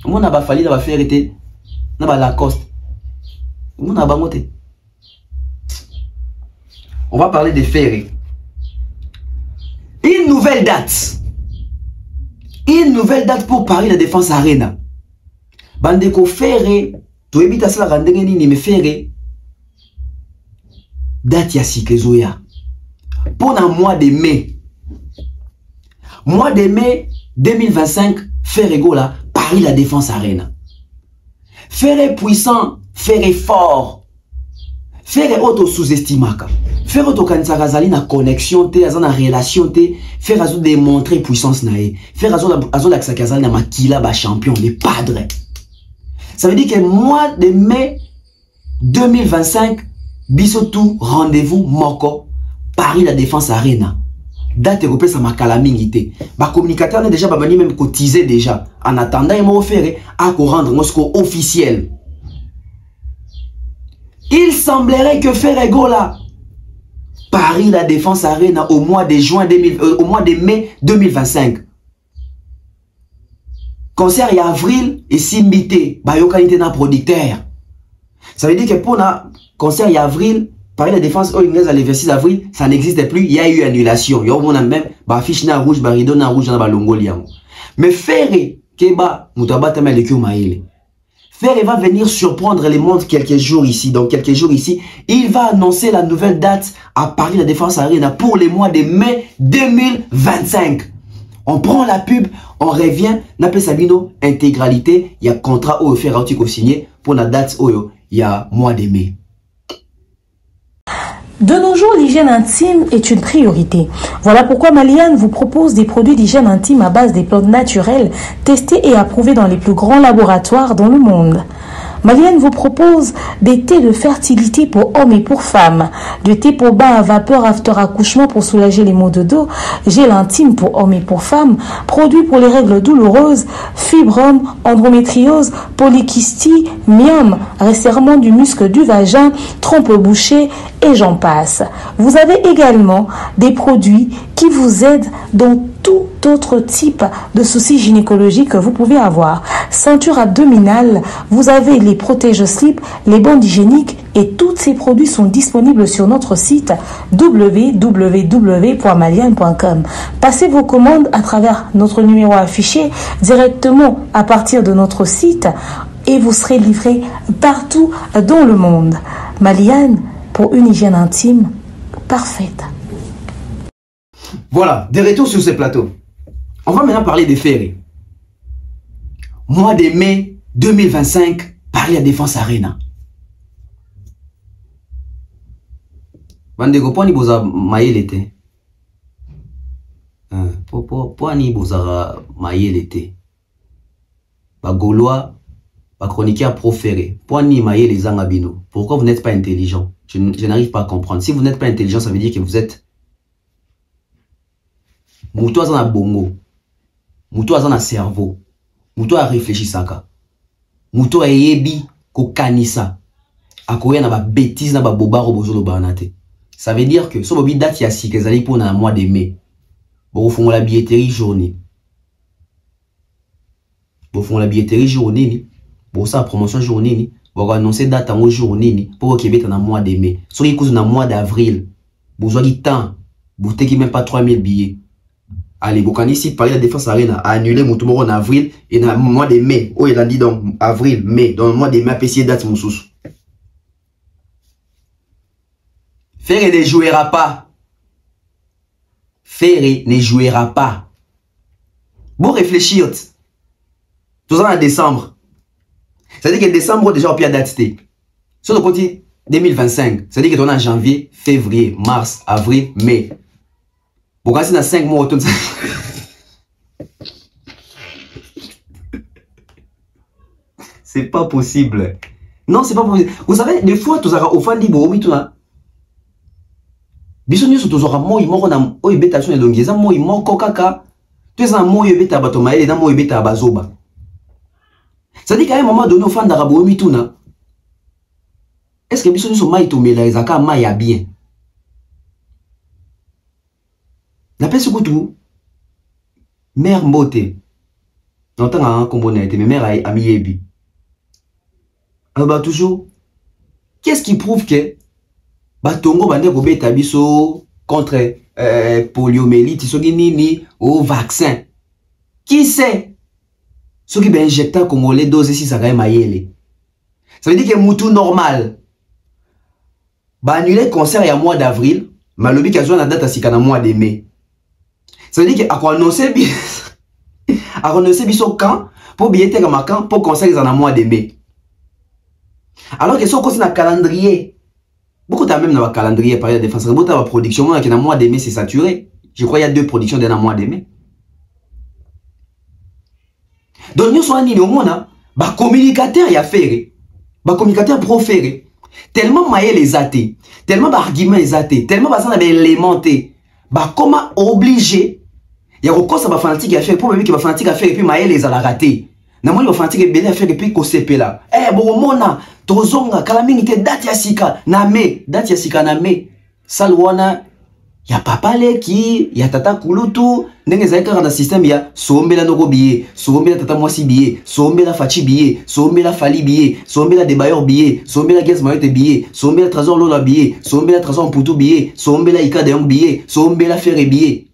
Moi, n'a pas fallu, n'a pas fait arrêter. N'a pas Lacoste. On va parler des ferrés. Une nouvelle date. Une nouvelle date pour Paris La Défense Arena. Bandeko ferré. Tu évites à cela randenge ni me ferré. Date yasike zoya. Pour le mois de mai. Mois de mai 2025. Ferré Gola. Paris La Défense Arena. Ferré puissant. Ferré fort. Ferré auto sous-estimaka. Ferré auto kanzakazali na connexion te, azana relation te, ferré azo démontrer puissance nae. Ferré azo laksakazali na makila ba champion, les padres. Ça veut dire que mois de mai 2025, bisotou rendez-vous moko, Paris La Défense Arena. Date européenne ça makala mingité. Ba communicateur n'est déjà babani même cotisé déjà. En attendant, il m'a ferré à rendre Moscou officiel. Il semblerait que Ferregola, Paris La Défense Arena au mois de mai 2025. Concert et avril et Simbité, Bayokanité na producteur. Ça veut dire que pour la concert et avril, Paris La Défense au Inglés à le 26 avril, ça n'existe plus, il y a eu annulation. Il y a même affiche na rouge, rideau na rouge na balongolian. Mais Ferré, Keba, Moutaba Tamel le Maïle. Ferré va venir surprendre les mondes quelques jours ici. Donc quelques jours ici, il va annoncer la nouvelle date à Paris La Défense Arena pour les mois de mai 2025. On prend la pub, on revient, Napé Sabino, intégralité, il y a contrat au Ferrauti signé pour la date où il y a mois de mai. De nos jours, l'hygiène intime est une priorité. Voilà pourquoi Maliane vous propose des produits d'hygiène intime à base des plantes naturelles, testés et approuvés dans les plus grands laboratoires dans le monde. Maliane vous propose des thés de fertilité pour hommes et pour femmes, du thé pour bain à vapeur after accouchement pour soulager les maux de dos, gel intime pour hommes et pour femmes, produits pour les règles douloureuses, fibrome, endométriose, polykystie, myome, resserrement du muscle du vagin, trompe bouchée et j'en passe. Vous avez également des produits qui vous aident dans tout autre type de soucis gynécologiques que vous pouvez avoir. Ceinture abdominale, vous avez les protège-slip, les bandes hygiéniques et tous ces produits sont disponibles sur notre site www.maliane.com. Passez vos commandes à travers notre numéro affiché directement à partir de notre site et vous serez livré partout dans le monde. Maliane, pour une hygiène intime parfaite. Voilà, de retour sur ce plateau. On va maintenant parler des ferrés. Mois de mai 2025, Paris La Défense Arena. Bandeko, poni boza maïe l'été. Poni boza maïe l'été. Ba Gaulois, ba chroniqueur proféré. Poni maïe les angabino. Pourquoi vous n'êtes pas intelligent? Je n'arrive pas à comprendre. Si vous n'êtes pas intelligent, ça veut dire que vous êtes Moutou a bongo. Moutou a cerveau. Moutou a réfléchi saka. Moutou a yebi ko kanisa. Akoya na ba bêtise na ba bobaro bozolo banate. Ça veut dire que so bobi date ya si kezali pour na mois de mai. Bo font la billetterie journée. Bo font la billetterie journée ni. Bo sa promotion journée ni. Bo annoncer date en journée ni pour que beta na mois de mai. So ki cause na mois d'avril. Bo zo ki temps. Bo te ki même pas 3000 billets. Allez, Bokani ici, Paris La Défense Arena a annulé Moutoumoro en avril et dans le mois de mai. Oh, il a dit donc avril, mai. Dans le mois de mai, a payé date Moussous. Ferré ne jouera pas. Ferré ne jouera pas. Bon réfléchir. Tout ça en décembre. C'est-à-dire que décembre, déjà, au pire date, sur le côté 2025, c'est-à-dire que tu es en janvier, février, mars, avril, mai. Pour quand c'est dans 5 mois, autour de ça. C'est pas possible. Non, c'est pas possible. Vous savez, des fois, tu as au fan de Bomi, tu as. Bisogno su tozora moi moko na oyo beta so elongeza moi moko kaka. Tu es un moi beta bato maele na moi beta bazoba. Ça dit qu'à un moment donné, au fan d'Arabo Mituna, est-ce que bisogno so mai to mela ezaka mai ya bien? La peste kutu mère Mbote. N'entend un combo été mais mère a miebi. Alors bah toujours qu'est-ce qui prouve que Batongo bande ko beta biso contre poliomyélite soki nini au vaccin. Qui sait? Ce qui est injecté congolais dose si ça gagne mayele. Ça veut dire que moutou normal. Ba annuler concert il y a mois d'avril, malobi ki azwa na date asika na mois de mai. Ça veut dire que a annoncer biso quand pour billet comme quand pour concert dans mois de mai. Alors que ce qu'on a calendrier. Beaucoup t'as même dans le calendrier par la défense. Beaucoup t'as la production qui dans mois de mai c'est saturé. Je crois il y a 2 productions dans le mois de mai. Donc nous sommes au monde, bah communicateur y a fait, bah communicateur proféré. Tellement maillé les athées, tellement d'arguments les athées, tellement bah ça avait élémenté. Bah comment obligé, y a recours à bah fanatique à faire pour même qui bah fanatique à faire et puis maillé les a la raté. Na moi bah fanatique est belé à faire et puis kosepe là. Eh bon mona, tozonga kalamingi te date ya sika na me, date ya sika na me. Salwana ya papa leki, ya tata kulutu, ndenge zaika dans système ya sombela noko biye, sombela tata mwasi biye, sombela fachi biye, sombela fali biye, sombela debayor biye, sombela gez mayote biye, sombela trésor lola biye, sombela trésor mputu biye, sombela ika de yong biye, sombela ferre biye.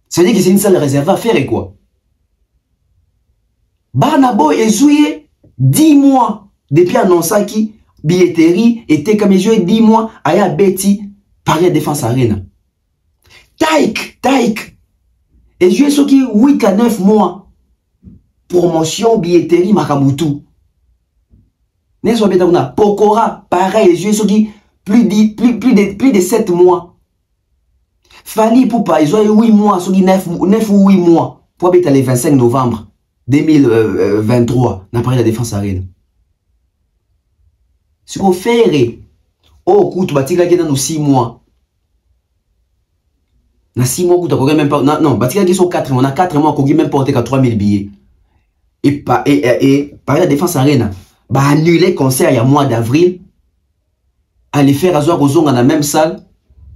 Ça veut dire que c'est une salle réservée à faire et quoi? Barnabo et Zouye 10 mois depuis annonça qui billetterie était comme joué 10 mois aya Betty Paris à Défense Arena. Taïk. Et joué ce qui 8 à 9 mois. Promotion, billetterie, Makamutu. N'est-ce pas Pokora, pareil, joué ce qui plus de 7 mois. Fali Poupa, ils ont 8 mois, ce qui 9 ou 8 mois. Pour habiter le 25 novembre 2023, dans Paris à Défense Arena. Ce qu'on fait, oh, écoute, Batika qui est dans 6 mois. Dans 6 mois, tu n'as même pas. Non, Batika qui sont 4 mois. On a 4 mois qu'on n'a même pas porté qu'à 3000 billets. Et par la Défense Arena, bah annuler concert il y a mois d'avril. Aller faire Azoa Ozong dans la même salle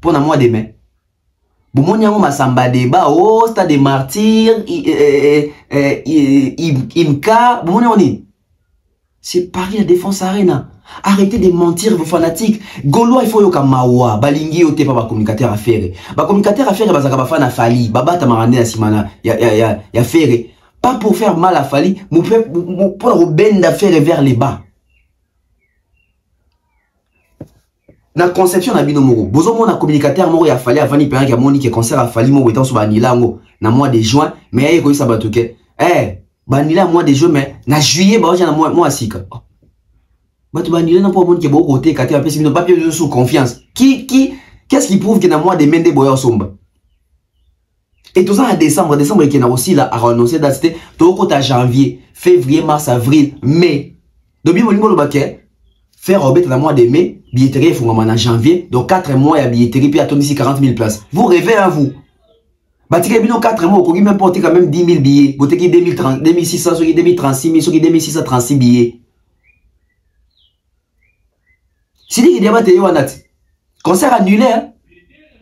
pour le mois de mai. Bon, mon yamo Massamba débat, oh, stade des martyrs, Imka, bon, on est. C'est Paris la Défense Arena. Arrêtez de mentir vos fanatiques. Gaulois il faut yoka mawa, balingi yote pa ba communicateur à faire. Ba communicateur à faire bazaka ba fana fali, baba ta marande na simana ya faire. Pas pour faire mal à Fali, mais pour ben d'affaires vers les bas. Na conception na bino moko. Bozo mon na communicateur moko ya Fali avant ni père ya moni que concert à Fali mo etant so banila ngo na mois de juin, mais aye ko isa batuke. Banila mois de juin mais na juillet ba na mois asika. Batu banila na pour mon ke bo côté kati apesi bino papier de sous confiance. Qu'est-ce qui prouve que na mois de mende boya somba? Et tout ça en décembre qui a aussi là à annoncer date c'était tout à janvier, février, mars, avril, mai. Donc bien mon baquet faire obet dans le mois de mai, billetterie il faut en janvier, donc 4 mois à billetterie puis à ton ici 40 000 places. Vous rêvez à vous. Batika bino 4 mois, vous même porter quand même 10 000 billets, vous avez 2030, 2600, 2036 000, 2636 billets. Si dit qu'il y a des concert annulé, hein?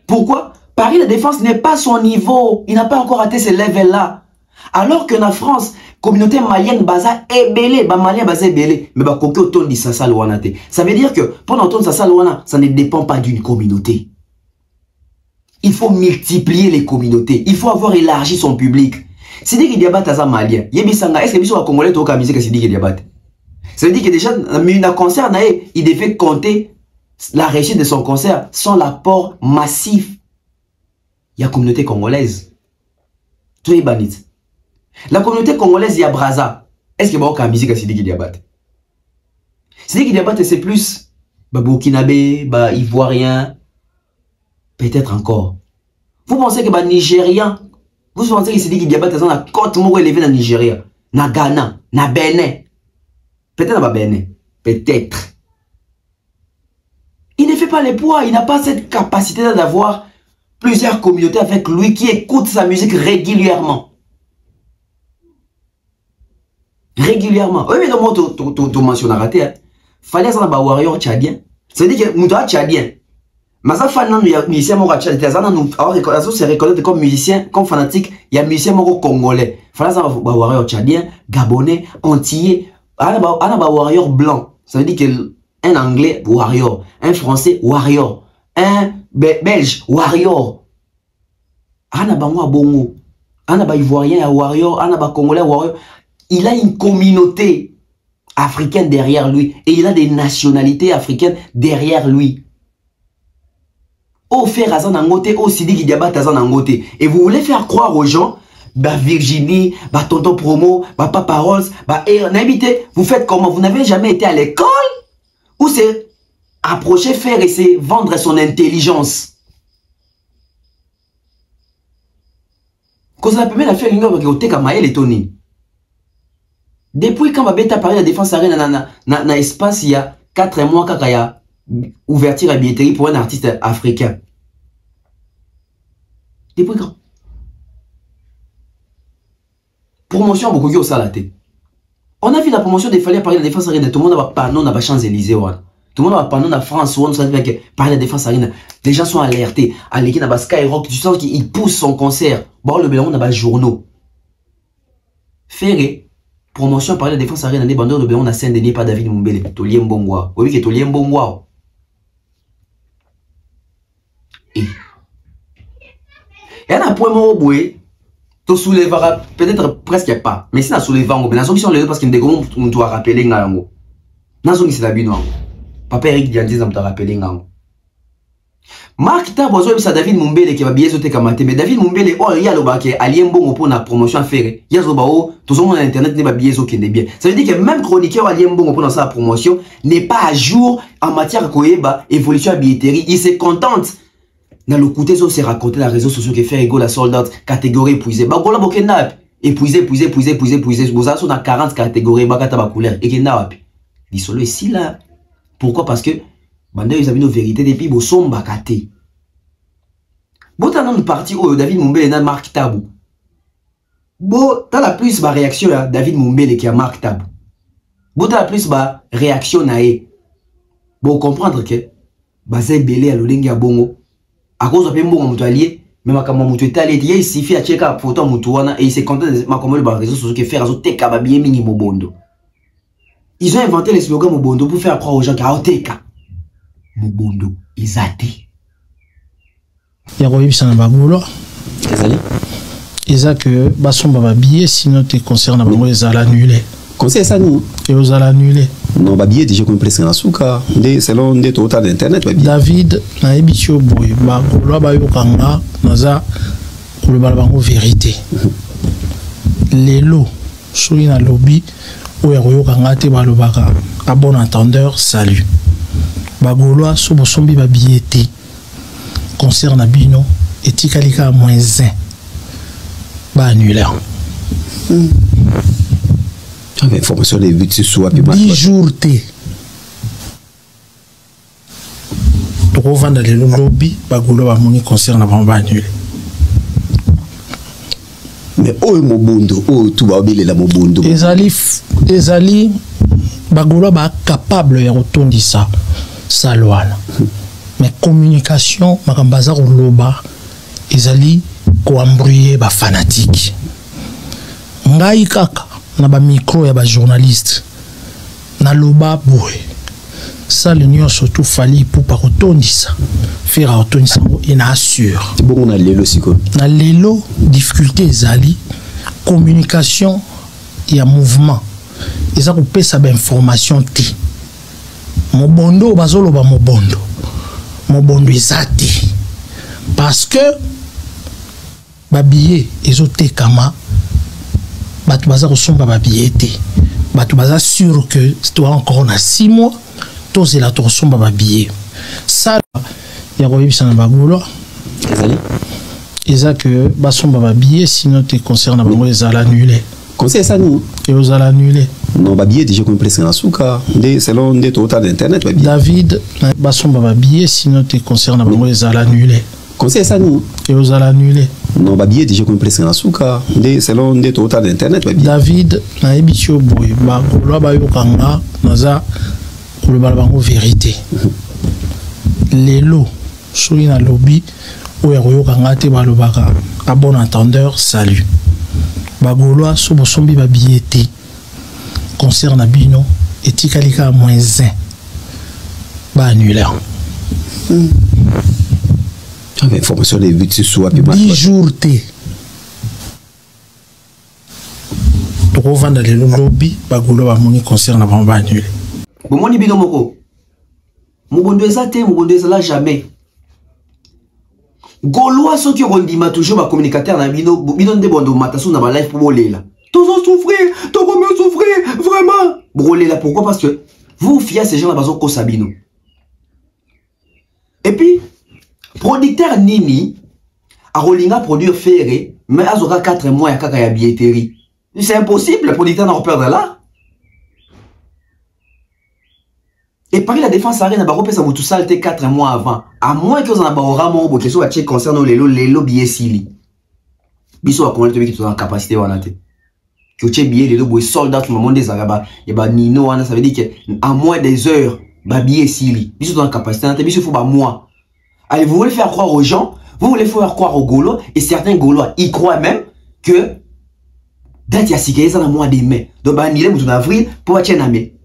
Pourquoi? Paris la Défense n'est pas son niveau. Il n'a pas encore atteint ces levels-là. Alors que la France, communauté malienne baza est belé, malien baza est belé, mais bah coquille autant dit ça louanate. Ça veut dire que pour entendre ça louana, ça ne dépend pas d'une communauté. Il faut multiplier les communautés. Il faut avoir élargi son public. Si dit qu'il y a bataza malien, yebisanga est-ce que biso congolais to ka musique si dit qu'il y a bat. Ça veut dire que déjà un concert il devait compter la réussite de son concert sans l'apport massif de la communauté congolaise. Tout est banni. La communauté congolaise, il y a Braza. Est-ce qu'il y a aucune musique à Sidiki Diabaté? Sidiki Diabaté, c'est plus Burkinabé, Ivoirien, peut-être encore. Vous pensez que les Nigériens, vous pensez que Sidiki Diabaté est dans la côte élevée dans le Nigeria, na Ghana, na Bénin. Peut-être na Bénin. Peut-être. Il ne fait pas les poids, il n'a pas cette capacité d'avoir plusieurs communautés avec lui qui écoutent sa musique régulièrement. Régulièrement. Oui, mais dans moi, tu mentionnes raté. Fallait ça dans warrior tchadien. C'est-à-dire que nous sommes tchadien. Mais ça fait un musicien tchadien. Ça se reconnaît comme musicien, comme fanatique. Il y a musicien congolais. Fallait ça dans warrior tchadien, gabonais, antillais. Un warrior blanc. Ça veut dire que un anglais, warrior. Un français, warrior. Un belge, warrior. Anaba bongo. Anaba ivoirien, warrior. Anaba congolais, warrior. Il a une communauté africaine derrière lui. Et il a des nationalités africaines derrière lui. Au fer azan angote, au Sidiki Diabaté azan angote. Et vous voulez faire croire aux gens, Virginie, Tonton Promo, Papa Rolls, n'habitez, vous faites comment? Vous n'avez jamais été à l'école? Ou c'est approcher, faire et c'est vendre son intelligence? Quand ça permet de faire une œuvre qui est au Tekamaël et Tony. Depuis quand Babeta parlé de la défense arène dans l'espace, il y a 4 mois quand il y a ouverture à billetterie pour un artiste africain. Depuis quand? Promotion beaucoup au salaté. On a vu la promotion des Fallait parler de la défense arène. Tout le monde a pas non à Champs-Élysées. Tout le monde a pas non à France. On sait que parler de la défense arène. Les gens sont alertés. À l'équipe de Skyrock, tu sens qu'il pousse son concert. Bon, le blanc, on a des journaux. Ferré. Promotion par la défense arène des bandeurs de Béon à Saint-Denis par David Mumbele. Tolien Mbongwa. Oui, que Tolien Mbongwa. Et il y a un point mort boué. Tu soulèveras peut-être presque pas. Mais si tu soulèves, mais dans ceux qui sont les parce qu'il y a des gros on doit rappeler Ngango. Dans ceux qui c'est la bino. Papa Eric Diandiz on t'a rappelé Ngango. Marc Tabozo et David Mumbele qui va bien sauter comme mais David Mumbele oh il y a le bac alien bon pour la promotion à faire il y a zo tout le monde sur internet n'est pas bien zo qui est bien ça veut dire que même chroniqueur alien bon pour dans sa promotion n'est pas à jour en matière koyeba évolution à billetterie il se contente dans le côté ça c'est raconter la réseaux sociaux qui fait ego la sold out catégorie épuisée bah gola bokenda épuisé vous avez dans 40 catégories bakata ba couleur et kenda il solo ici là pourquoi parce que Bande ils avaient nos vérités depuis bo somba kate. Bo t'as une partie où David Mumbele na Marc Tabou. Bo t'as la plus ba réaction à David Mumbele qui a Marc Tabou. Bo t'as la plus ba réaction na e. Bo comprendre que bazé belé à l'olengi à bongo. À cause de bongo mutu allié, mais ma kama mutu étalé il suffit à checker la photo mutu wana et il se content de ma comme le réseau social que faire azo teka ba bien mingi mobondo. Ils ont inventé les slogans mobondo pour faire croire aux gens qu'à teka. Mobondo Izati. Il y a quoi na bagolo? Isa que basomba ba billet sinon te concerne bango ezala annulé. Conseil ça nous. Et aux ala annulé. Non ba billet déjà compris na suka. Ndé selon ndé total internet ba billet. David na ebitio boy bagolo ba yokanga naza ko le bango vérité. Lelo soki na lobby o ya koyokanga te balobaka à bon entendeur salut. Bagoloa sobosombi ba billet concert na bino etikalika -1 ba annulaire. Information de vite sur 10 jours té. Toko vanda le lobby bagolo ba moni concert na ba annulé. Mais oh mobondo oh tout ba obile la mobondo. Ezali bagolo ba capable ya rotondisa Salwana. Mais communication, makambaza loba, ezali ko embrouiller ba fanatique. Ngai kaka na ba micro ya ba journaliste. Na loba boy. Ça l'union surtout fali pour pas rotondisa. Faire rotondisa et na assure. C'est bon on a lelo siko. Na lelo difficulté ezali communication ya mouvement. Eza ko pesa ba information ti. Mobondo bazoloba mobondo mobondo ezate parce que babillet ezotekama bato baza kosomba babillet te bato baza sûr que toi encore na 6 mois tozela tokosomba babillet ça ya koyebisa na bagolo eza que basomba babillet sinon te concerne bango ezala annulé conseil ça nous et ezala annulé non babillet déjà compris na suka nde selon nde total internet babillet David basomba babillet sinon te concerne bango ezala annulé conseil ça nous et ezala annulé non babillet déjà compris na suka nde selon nde total internet babillet David na ebitio boy bagolo bayokanga naza kolobala bango vérité lelo soki na lobby oyo akoyokanga te balobaka à bon entendeur salut bagolois so bosombi babillet te concert na bino etikali ka -1 baannulaire information de but sur 10 jours te tokovanda lelo lobby bagolo bamoni concert na bango baannule bomoni bino moko mobondo eza te mobondo ezala jamais Gaulois soki rondima toujours ba communicateur na bino nde bondo mataso na ba live pour bolela. Tozo souffrir, tozo me souffrir vraiment. Bolela pourquoi parce que vous fiez à ces gens là bazo ko sabino. Et puis producteur nini a rolinga produire ferré mais azoka 4 mois ya kaka ya billetterie. C'est impossible, le producteur n'a pas perdre là. Et Paris la défense arène ba repesa mutu salte 4 mois avant. À moins que vous en avez vraiment beaucoup de choses concernant les billets sili. Biso a connaître qui sont en capacité wana te. Que tu billet les lots sold out au moment des arabes et ba nino wana ça veut dire que à moins des heures ba billet sili. Biso en capacité wana te biso faut ba mois. Allez, vous voulez faire croire aux gens, vous voulez faire croire aux Gaulois et certains Gaulois y croient même que date ya sikeza na mois de mai. Donc ba nile mutu en avril pour attirer na mai.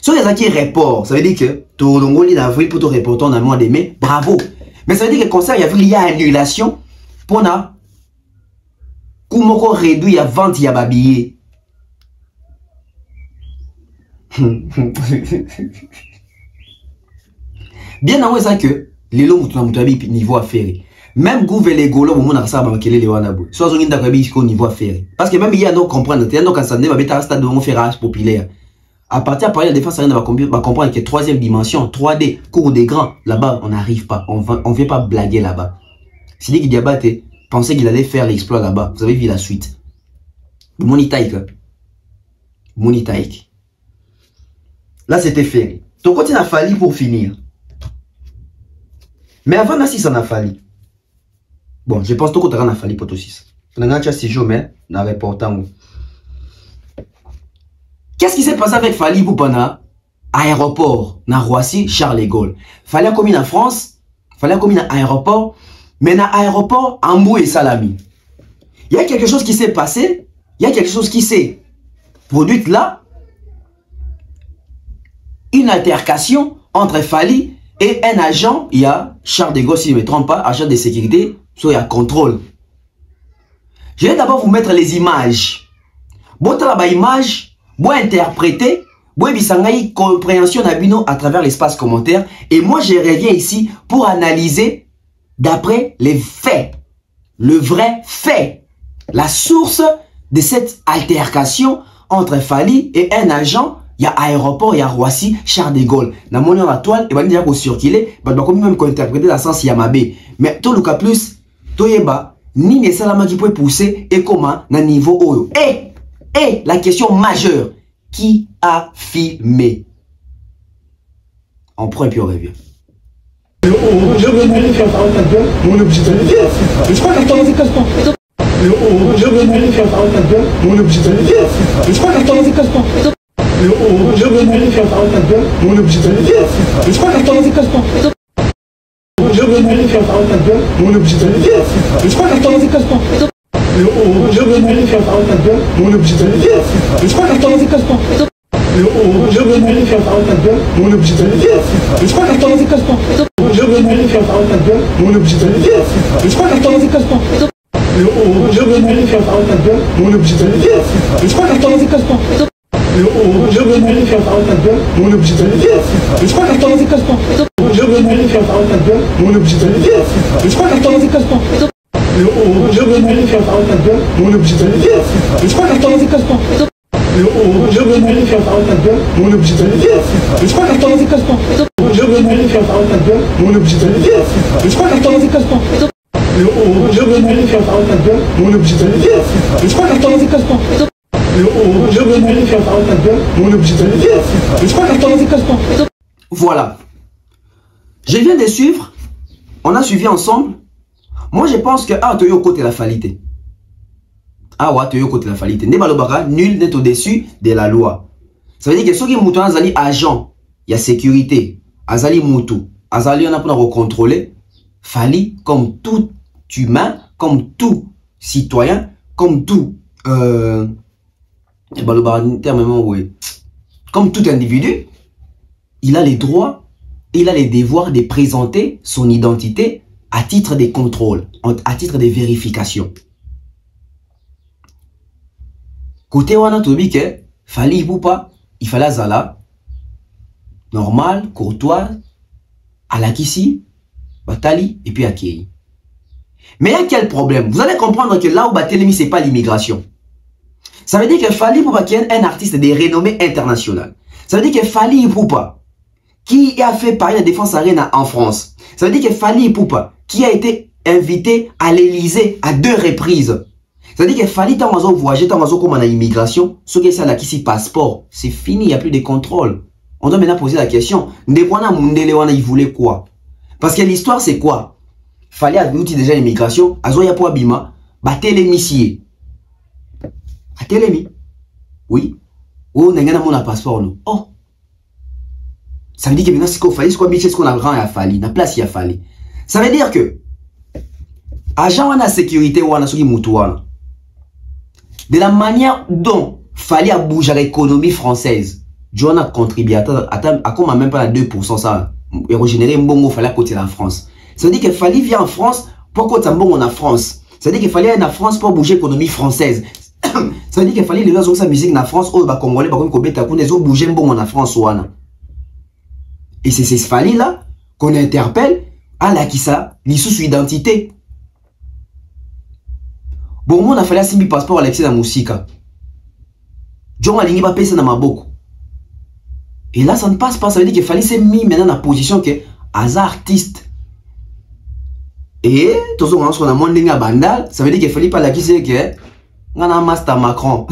Si les acquis report, ça veut dire que tu as avril pour te reporter en mois de mai, bravo. Mais ça veut dire que le concert, il y a annulation pour na Kumoko réduit à vente, il y a babillé. Bien avant ça que les lots mutabi niveau affaire. Même gouverner les golo au monde a ça banquer les wanabou. Soit on inda kabi au niveau affaire. Parce que même il y a donc comprendre, il y a donc ça ne va pas stade de conférence populaire. À partir de la défense, on va comprendre que 3e dimension, 3D, cours des grands, là-bas, on n'arrive pas. On ne vient pas blaguer là-bas. Si dit qu'il Diabaté pensait qu'il allait faire l'exploit là-bas, vous avez vu la suite. Monitaïk. Monitaïk. Là, c'était fait. Donc, quand il a fallu pour finir. Mais avant, là, si ça n'a fallu. Bon, je pense que tu as fallu pour tout 6. On a déjà 6 jours, mais on a reporté. Qu'est-ce qui s'est passé avec Fali Poupana? Aéroport, na Roissy, Charles de Gaulle. Fallait comme en France, fallait comme en aéroport, mais dans aéroport, Ambou et Salami. Il y a quelque chose qui s'est passé, il y a quelque chose qui s'est produit là. Une altercation entre Fali et un agent, il y a Charles de Gaulle, si je ne me trompe pas, agent de sécurité, soit il y a contrôle. Je vais d'abord vous mettre les images. Bon, tu as la image. Moi interpréter, moi bisangai compréhension d'abino à travers l'espace commentaire et moi je reviens ici pour analyser d'après les faits, le vrai fait, la source de cette altercation entre Fali et un agent, il y a aéroport, il y a Roissy, Charles de Gaulle. Dans mon la toile, et ben déjà pour circuler, ben comme même interpréter la sens Yamabé. Mais tout le cas plus, toyeba ni les salama qui peut pousser et comment na niveau oyo. Et la question majeure, qui a filmé? On prend et puis on revient. Je veux mourir faire parler ta gueule, mon objectif. Je crois que la tendance est casse-pas. Je veux mourir faire parler ta gueule, mon objectif. Je crois que la tendance est casse-pas. Je veux mourir faire parler ta gueule, mon objectif. Je crois que la tendance est casse-pas. Je veux mourir faire parler ta gueule, mon objectif. Je crois que la tendance est casse-pas. Je veux mourir faire parler ta gueule, mon objectif. Je crois que la tendance est casse-pas. Je veux mourir faire parler ta gueule, mon objectif. Je crois que la tendance est casse-pas. Je veux mourir faire parler ta gueule, mon objectif. Je crois que la tendance est casse-pas. Je veux mourir faire parler ta gueule, mon objectif. Je crois que la tendance est casse-pas. Je veux mourir faire parler ta gueule, mon objectif. Je crois que la tendance est casse-pas. Je veux mourir Mon objectif. Je crois que je casse pas. Je mon objectif. Je crois que je casse pas. Mon objectif. Je crois que je casse pas. Mon objectif. Je crois que je casse pas. Mon objectif. Je crois que je casse pas. Mon objectif. Je crois que je casse pas. Voilà. Je viens de suivre. On a suivi ensemble. Moi, je pense que tu es au côté de la falité. Tu es au côté de la falité. Nul n'est au-dessus de la loi. Ça veut dire que ceux qui sont agents, il y a sécurité. Azali Moutou. Azali, on a pour contrôler. Fali, comme tout humain, comme tout citoyen, comme tout. Comme tout individu, il a les droits, il a les devoirs de présenter son identité à titre de contrôle, à titre de vérification. Côté wana tobi ke fali poupa, il fallait zala normal, courtois, à la kisi, batali et puis à kei. Mais il y a quel problème? Vous allez comprendre que là où Batelemi c'est pas l'immigration. Ça veut dire que Fally Ipupa qui est un artiste de renommée internationale. Ça veut dire que Fally Ipupa qui a fait Paris la Défense Arena en France. Ça veut dire que Fally Ipupa qui a été invité à l'Elysée à 2 reprises. Ça veut dire que Fally tant qu'on voyage, tant qu'on comme on a immigration, ce qui est ça là qui s'y passeport, c'est fini, il n'y a plus de contrôle. On doit maintenant poser la question, Ndekwana Mundele wana il voulait quoi? Parce que l'histoire c'est quoi? Fally a outil déjà l'immigration, Azoya po abima, Batelemi sié. Batelemi. Oui. Oh, n'a pas de passeport nous. Oh. Ça veut dire que maintenant c'est qu'on Fally, c'est quoi Michel, ce qu'on a grand à Fally, na place il y a Fally. Ça veut dire que agent wana sécurité wana soki mutu wana. De la manière dont Fally a bougé à l'économie française, John a contribué à comment même pas à 2% ça. Et régénérer mbongo Fally à côté de la France. Ça veut dire que Fally vient en France pour côté mbongo en France. Ça veut dire qu'il fallait aller en France pour bouger l'économie française. Ça veut dire qu'il fallait les gens sa musique en France, oh bah congolais bah comme kobeta qu'on les autres bouger mbongo en France wana. Et c'est ce Fally là qu'on interpelle à la qui ça, sous identité. Bon, on a fallu simbi passeport à l'excès de la musique. John a ligné pas payer ça dans ma boucle. Et là, ça ne passe pas. Ça veut dire qu'il fallait se mis maintenant dans la position que hasard artiste. Et tout ce qu'on a monté dans bandal, ça veut dire qu'il fallait pas la qui c'est que on a un master Macron.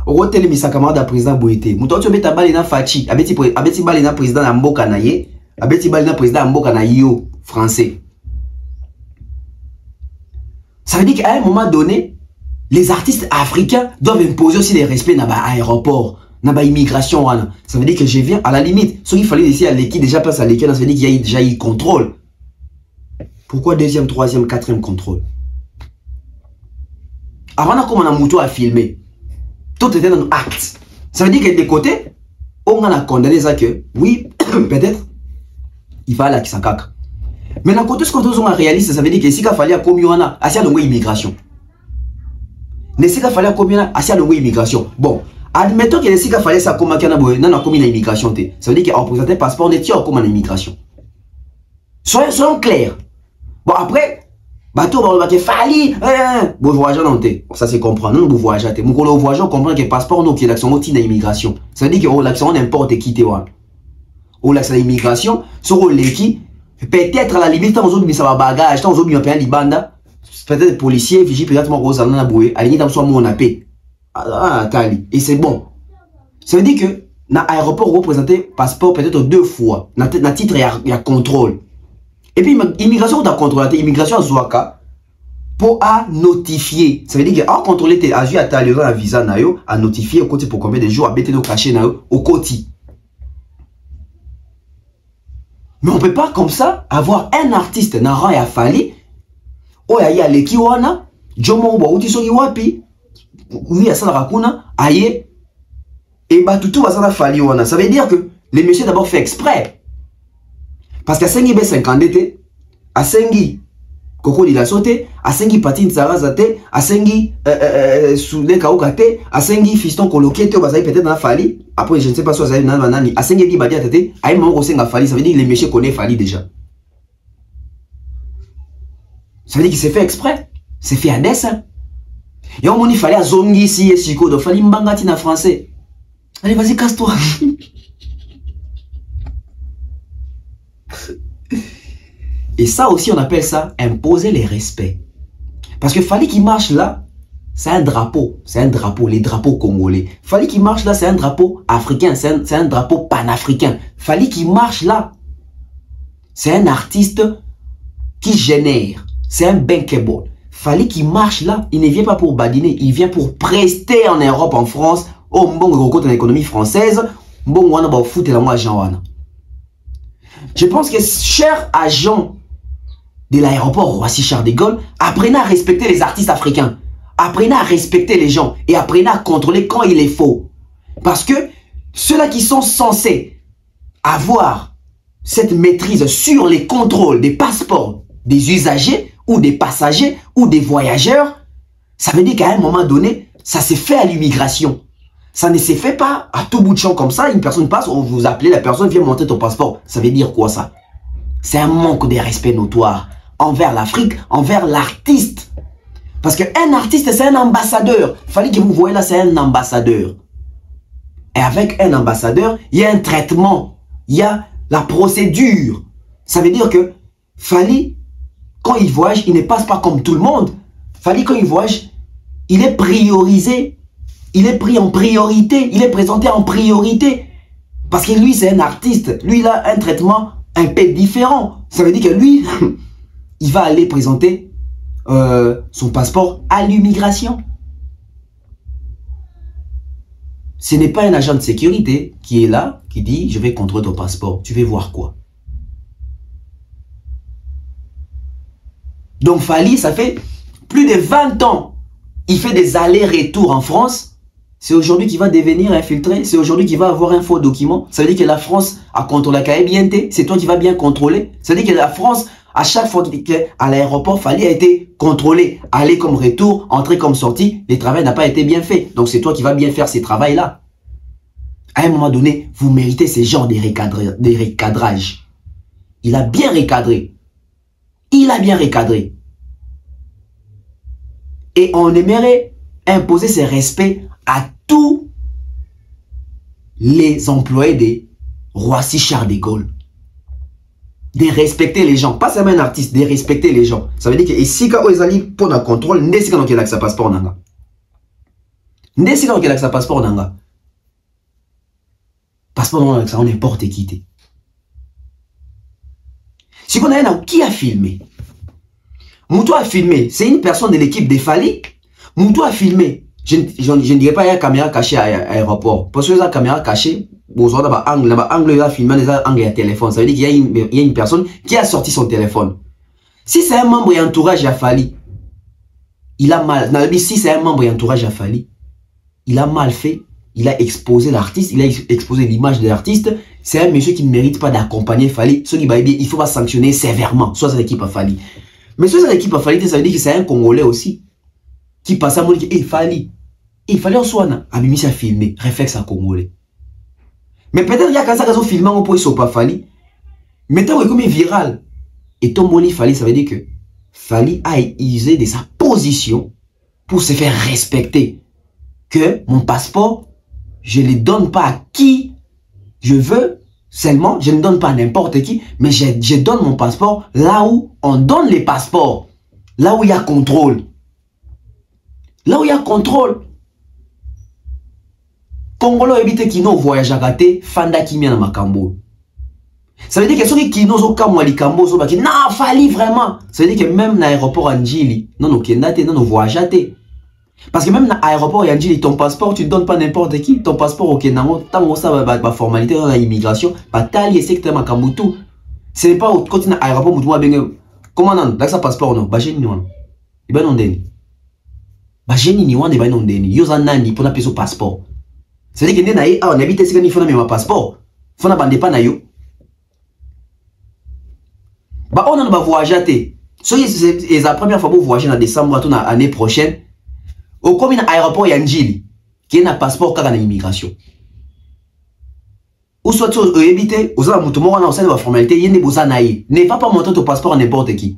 Rotel misa camarade président Boité. Mouton tu beta balina Fachi, abeti balina président na mboka na ye, abeti balina président mboka na yo français. Ça veut dire qu'à un moment donné, les artistes africains doivent imposer aussi les respects dans l'aéroport, dans l'immigration. Ça veut dire que je viens à la limite. Ce qu'il fallait ici à l'équipe, déjà place à l'équipe, ça veut dire qu'il y a déjà eu contrôle. Pourquoi 2e, 3e, 4e contrôle? Avant comme on a mouton à filmer, tout était dans l'acte. Ça veut dire que des côtés, on a condamné ça que, oui, peut-être, il va à la Kisakaka. Mais d'un côté, ce qu'on a réalisé, ça veut dire que si il fallait à Komiona, à la immigration. Mais si il fallait à Komiona, à la immigration. Bon, admettons que si il fallait ça comme une immigration, ça veut dire qu'il a représenté un passeport, on est comme une immigration. Soyons clairs. Bon, après, bateau, on va Fally, bon voyageur non t'es. Ça c'est comprendre, non, bon voyageur t'es. Mon voyageur on comprend que le passeport, non, qui est l'action de l'immigration. Ça veut dire que l'action n'importe qui t'es. Ou l'action de l'immigration, sur l'équipe. Peut-être à la limite, tant aux autres, ça va bagage, tant aux autres, il y a libanda. Peut-être les policiers, vigile, peut-être moi, Rosa, n'a boué, à la limite, soit mon AP. Et c'est bon. Ça veut dire que, dans l'aéroport, représenté passeport peut-être 2 fois. Dans le titre, il y a contrôle. Et puis, immigration, tu as contrôlé, immigration à Zouaka, pour à notifier. Ça veut dire que, à contrôler tes agis à ta un visa, à notifier au côté pour combien de jours, à bêter nos cachets, au côté. Mais on ne peut pas comme ça avoir un artiste Nara et Fally. Oh ya ya leki wana, Jomo ba uti soki wapi, oui ça la rakuna, aye. Et bah tout va ça Fally wana. Ça veut dire que les messieurs d'abord fait exprès. Parce qu'à Sengi B50 à Sengi Coco il a sauté, asengi patine sarazate, asengi soule kaokate, asengi fiston coloqué, tu vas peut-être dans Fali. Après je ne sais pas si vous avez dans Manani, asengi di badia tate, aïe mon osenga Fali, ça veut dire que les méchants connaissent Fali déjà. Ça veut dire qu'il s'est fait exprès, c'est fait à dessein. Et on il fallait à zongi ici et siko, donc fallait mbangati en français. Allez vas-y casse-toi. Et ça aussi, on appelle ça imposer les respects. Parce que fallait qu'il marche là, c'est un drapeau. C'est un drapeau, les drapeaux congolais. Fallait qu'il marche là, c'est un drapeau africain, c'est un drapeau panafricain. Fallait qu'il marche là. C'est un artiste qui génère. C'est un bankable. Fallait qu'il marche là. Il ne vient pas pour badiner, il vient pour prester en Europe, en France. Oh, bon, dans l'économie française. Bon, on va foutre la moi, Jean. Je pense que cher agent de l'aéroport Roissy-Charles de Gaulle, apprenez à respecter les artistes africains. Apprenez à respecter les gens et apprenez à contrôler quand il est faux. Parce que ceux-là qui sont censés avoir cette maîtrise sur les contrôles des passeports des usagers ou des passagers ou des voyageurs, ça veut dire qu'à un moment donné, ça s'est fait à l'immigration. Ça ne s'est fait pas à tout bout de champ comme ça. Une personne passe, on vous appelez, la personne vient montrer ton passeport. Ça veut dire quoi ça? C'est un manque de respect notoire envers l'Afrique, envers l'artiste. Parce qu'un artiste, c'est un ambassadeur. Il fallait que vous voyez là, c'est un ambassadeur. Et avec un ambassadeur, il y a un traitement. Il y a la procédure. Ça veut dire que Fally, quand il voyage, il ne passe pas comme tout le monde. Fally, quand il voyage, il est priorisé. Il est pris en priorité. Il est présenté en priorité. Parce que lui, c'est un artiste. Lui, il a un traitement un peu différent. Ça veut dire que lui, il va aller présenter son passeport à l'immigration. Ce n'est pas un agent de sécurité qui est là, qui dit, je vais contrôler ton passeport. Tu veux voir quoi? Donc Fally, ça fait plus de 20 ans. Il fait des allers-retours en France. C'est aujourd'hui qu'il va devenir infiltré. C'est aujourd'hui qu'il va avoir un faux document. Ça veut dire que la France a contrôlé la KBNT. C'est toi qui vas bien contrôler. Ça veut dire que la France, à chaque fois qu'à l'aéroport, Fally a été contrôlé. Aller comme retour, entrer comme sortie. Le travail n'a pas été bien fait. Donc c'est toi qui vas bien faire ces travails-là. À un moment donné, vous méritez ces genres de recadrage. Il a bien recadré. Il a bien recadré. Et on aimerait imposer ces respects à tous les employés de Roissy-Charles de Gaulle. De respecter les gens. Pas seulement un artiste, de respecter les gens. Ça veut dire que ici, quand ils allaient pour le contrôle, n'est-ce qu'il y a que ça passeport nanga. N'est-ce qu'il y a que ça passeport nanga. Passeport nanga, ça on n'importe qui. Si on a un qui a filmé. Moutou a filmé. C'est une personne de l'équipe de Fally. Moutou a filmé. Je ne dirais pas qu'il y a une caméra cachée à l'aéroport. Parce que la caméra cachée, bon, ça va angle, il y a filmé, il y a angle à téléphone. Ça veut dire qu'il y a une personne qui a sorti son téléphone. Si c'est un membre et entourage à Fally, il a mal. Si c'est un membre et entourage à Fally, il a mal fait. Il a exposé l'artiste, il a exposé l'image de l'artiste. C'est un monsieur qui ne mérite pas d'accompagner Fally. Ce qui va bien, il faut pas sanctionner sévèrement. Soit cette équipe à Fally. Mais soit cette équipe à Fally, ça veut dire que c'est un Congolais aussi. Qui passe à mon équipe, Fally. Il fallait en soi, Abimi s'est filmé, réflexe à Congolais. Mais peut-être il y a quand ça qu'ils ont filmé, on peut y pas Fally. Mais tant que comme viral. Et ton moli Fally, ça veut dire que Fally a usé de sa position pour se faire respecter. Que mon passeport, je ne le donne pas à qui je veux, seulement, je ne donne pas à n'importe qui, mais je donne mon passeport là où on donne les passeports. Là où il y a contrôle. Là où il y a contrôle. Congolo évite qui n'ont voyagé à gâter, Fanda qui mien dans ma cambo. Ça veut dire que ceux qui n'ont aucun mois de cambo, non, Fally vraiment. Ça veut dire que même dans l'aéroport Anjili, non, non, voyage à té. Parce que même dans l'aéroport Anjili, ton passeport, tu ne donnes pas n'importe qui. Ton passeport au Kenango, tant que ça va formalité dans l'immigration, pas tali et c'est que tu as ma tout. Ce n'est pas au côté de l'aéroport, comment non, dans sa passeport, non, bah j'ai ni non. Il va non deni. Bah j'ai ni non, il va non deni. Yosa nani pour n'appeler son passeport. C'est-à-dire que on habite ici quand il faut un passeport. Il faut un pas na yo. Bah on a voyagé. C'est la première fois que vous voyagez en décembre, l'année prochaine. Au combien d'aéroports Yanjili, qui a un passeport quand on a immigration. Ou soit tu éviter, aux gens qui ont une formalité, il ne va pas montrer ton passeport à n'importe qui.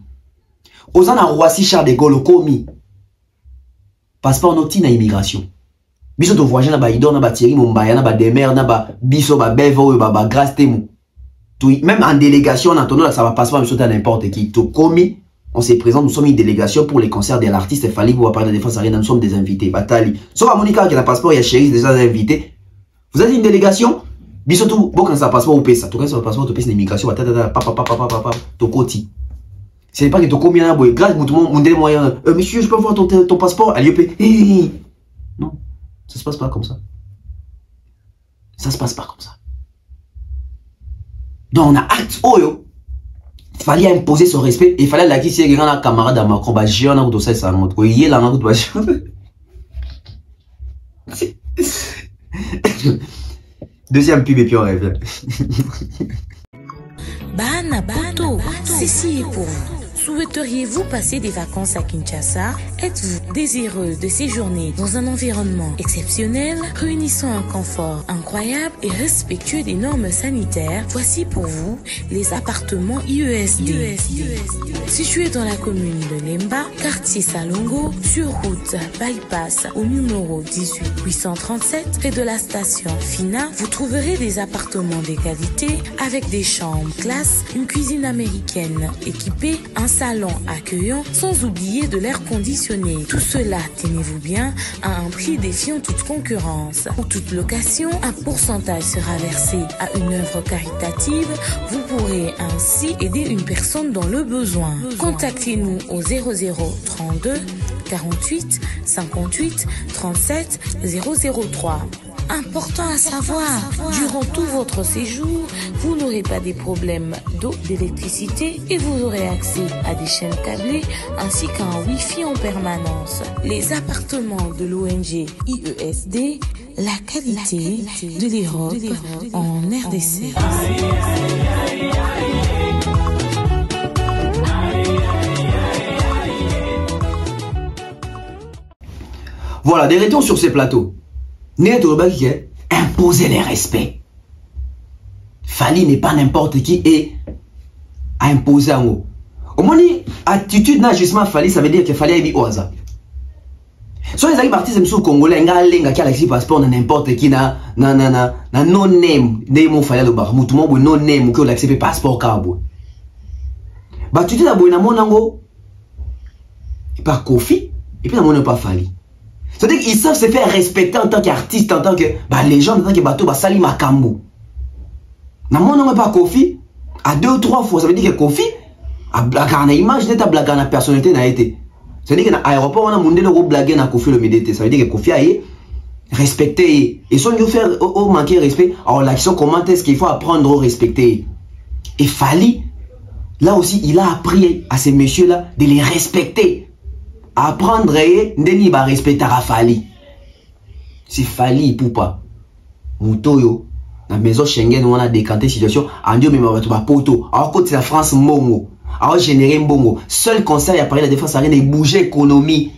Aux gens qui Roissy Charles de Gaulle, commis. Passeport nocturne à immigration. Biso to voyager na ba idon na ba Thierry Mumbaya na ba Demer na ba biso ba Bevo ba Grace Temu. Même en délégation, on a ça va passer à n'importe qui. Tout commis, on se présente, nous sommes une délégation pour les concerts de l'artiste. Il fallait vous parler de la défense aérienne, nous sommes des invités. Batali. Sauf à Monica qui a un passeport, il y a Chéri déjà invité. Vous êtes une délégation, bisotou, bon quand ça passeport au PESA. Tout quand ça passeport au PESA, l'immigration, papa, tokoti. Ce n'est pas que tu commis un boy. Grâce à tout le monde, moyen. Monsieur, je peux voir ton passeport à l'IEP. Non, ça se passe pas comme ça. Ça se passe pas comme ça. Donc on a acte Oyo. Il fallait imposer son respect. Il fallait la qui c'est un camarade à Macron. Bah j'ai un autre ça montre. Il est là un autre. Deuxième pub et puis on revient. Bana Poto, ceci est pour vous. Souhaiteriez-vous passer des vacances à Kinshasa? Êtes-vous désireux de séjourner dans un environnement exceptionnel, réunissant un confort incroyable et respectueux des normes sanitaires? Voici pour vous les appartements IESD. Situés dans la commune de Lemba, quartier Salongo, sur route Bypass au numéro 18837, près de la station Fina, vous trouverez des appartements de qualité avec des chambres classe, une cuisine américaine équipée, un salon accueillant, sans oublier de l'air conditionné. Tout cela, tenez-vous bien, à un prix défiant toute concurrence. Pour toute location, un pourcentage sera versé à une œuvre caritative. Vous pourrez ainsi aider une personne dans le besoin. Contactez-nous au 0032 48 58 37 003. Important à savoir, durant tout votre séjour, vous n'aurez pas des problèmes d'eau, d'électricité et vous aurez accès à des chaînes câblées ainsi qu'à un Wi-Fi en permanence. Les appartements de l'ONG IESD, la qualité de l'Europe en RDC. Voilà, des retours sur ces plateaux. Imposer les respects. Fali n'est pas n'importe qui et a imposé un mot. Au moins, attitude d'ajustement Fali, ça veut dire qu'il fallait aller au hasard. Soit les artistes sont congolais, qui a le passeport n'importe qui, na non name, des mots fallait le bar, tout le monde non name, qui a l'accepté passeport cabo. Bah, tu dis la bonne amon nango, pas Kofi, et puis la monnaie pas Fali. C'est-à-dire qu'ils savent se faire respecter en tant qu'artiste, en tant que légende, en tant que bateau, Sali Makambo. Na mon nom pas Kofi, à 2 ou 3 fois, ça veut dire que Kofi, a blagué en image, n'est pas blagué en personnalité, n'a été. Ça veut dire que dans l'aéroport, on a mondé le blagué en Kofi le médité. Ça veut dire que Kofi a respecté. Et si on veut faire manquer respect, alors l'action, comment est-ce qu'il faut apprendre à respecter? Et Fali, là aussi, il a appris à ces messieurs-là de les respecter. Apprendre ndeni ba respecter Fali. C'est Fali poupa. Mutoyo na maison Schengen on a décanté situation andio même ba poto. Alors côté la France mbongo. Alors générer mbongo. Seul conseil à Paris la défense aérienne est bouger économie.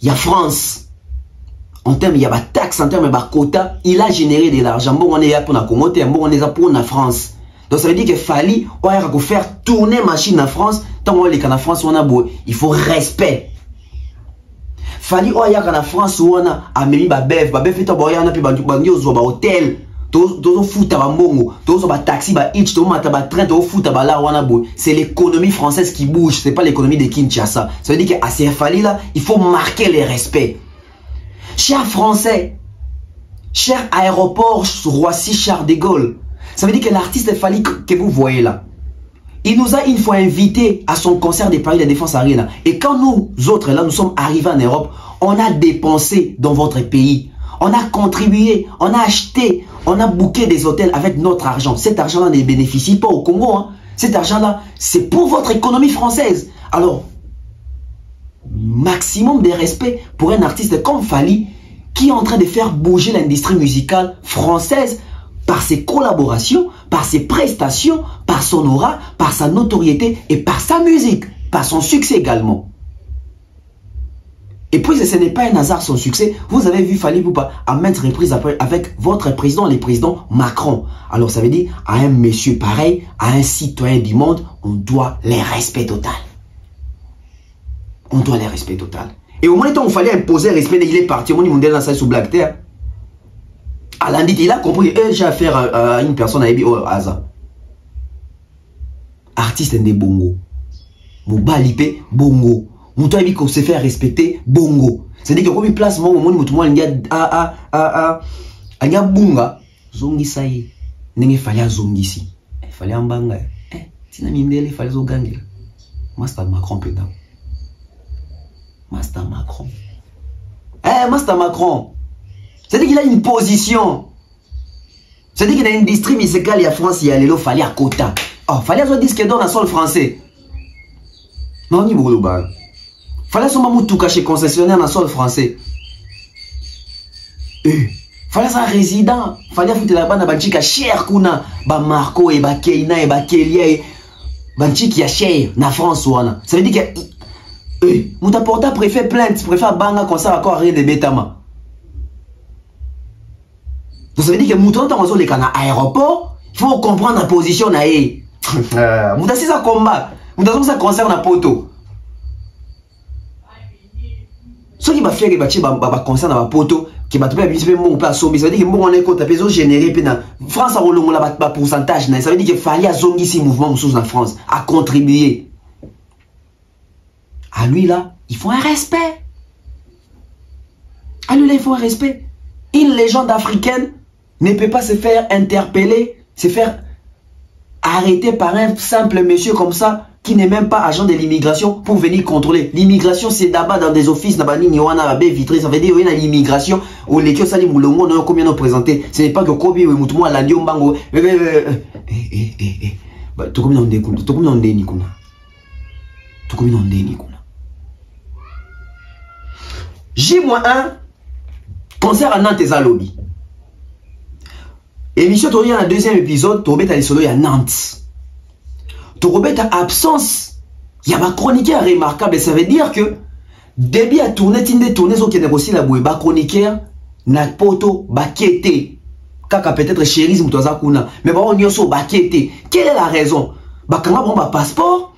Il y a France. En termes il y a ba taxe en termes ba quota, il a généré de l'argent. Bon on est là pour la Congo, bon on est là pour la France. Donc ça veut dire que Fali, on va faire tourner machine en France. Tant qu'on est en France, on a beau, il faut respect. Fali, on a en France, on a amené Babef, Babef est en boyant, on a pu bandio ba hôtel, tout fout à Bambongo, tout ba taxi, ba hitch, tout mata ba train, tout fout à là, on a beau. C'est l'économie française qui bouge, c'est pas l'économie de Kinshasa. Ça veut dire qu'à ces Fali là, il faut marquer les respects. Chers Français, cher aéroport Roissy Charles de Gaulle. Ça veut dire que l'artiste Fali que vous voyez là, il nous a une fois invités à son concert de Paris de Défense Arena. Et quand nous autres là, nous sommes arrivés en Europe, on a dépensé dans votre pays. On a contribué, on a acheté, on a booké des hôtels avec notre argent. Cet argent-là ne bénéficie pas au Congo. Hein. Cet argent-là, c'est pour votre économie française. Alors, maximum de respect pour un artiste comme Fali qui est en train de faire bouger l'industrie musicale française par ses collaborations, par ses prestations, par son aura, par sa notoriété et par sa musique, par son succès également. Et puis ce n'est pas un hasard son succès. Vous avez vu Fally Ipupa à maintes reprises avec votre président, le président Macron. Alors ça veut dire à un monsieur pareil, à un citoyen du monde, on doit les respect total. On doit les respect total. Et au moment où il fallait imposer le respect, il est parti au monde dans la salle sous Black Terre. À lundi, il a compris, j'ai affaire à une personne à Ebi Aza. Artiste des bongo. Moubalipe bongo. Mouton dit qu'on se fait respecter bongo. C'est-à-dire que quand il place mon moment, il y a bunga zongi saye. Nenge fallait zongi si. Il fallait un banga. Tina mindele il fallait zogangi. Master Macron pédant. Master Macron. Master Macron. C'est-à-dire qu'il a une position. C'est-à-dire qu'il a une district musicale, il y a France, il y a l'élo, fallait à quota. Oh, fallait à ce disque dans le sol français. Non, ni global. Fallait son mamou tout caché concessionnaire dans le sol français. Fallait ça résident. Fallait foutre la bande à Banchika cher kuna. Ba Marco et ba Keina et ba Kelia. Banchiki a cher na France wana. Ça veut dire que Mouta Porta préfère plainte, préfère banga comme ça encore rien de bétama. Ça veut dire que Mouta dans les canaux aéroport, il faut comprendre la position na e. Mouta c'est ça combat. Mouta ça concerne la poto. Ce qui va faire que va concerne la poto, qui va te faire un peu pas sombi, ça veut dire que on est contre la généré pena. France a roulé la pourcentage, ça veut dire qu'il fallait zongi si mouvement sous en France à contribuer. À lui là, il faut un respect. À lui là, il faut un respect. Une légende africaine ne peut pas se faire interpeller, se faire arrêter par un simple monsieur comme ça qui n'est même pas agent de l'immigration pour venir contrôler. L'immigration, c'est d'abord dans des offices, ça veut dire qu'il y a l'immigration, où les kiosali moulongo, on a combien de présenté. Ce n'est pas que Kobi ou Moutoumou à l'Andion Bango. Tout comme on dit, tout comme on dit, tout comme on dit. J-1, concert à Nantes et Zalobi. Émission, tu as un deuxième épisode, tu as solo à Nantes. Tu as absence. Il y a ma chroniqueur remarquable. Ça veut dire que début à tourner, tinde tourner, ce qui est aussi la bouée, ma chroniqueur, n'a poto, bakete. Kaka peut-être chérie, mais bon, on y a bakete. Quelle est la raison? Bakanga bon, ba passeport,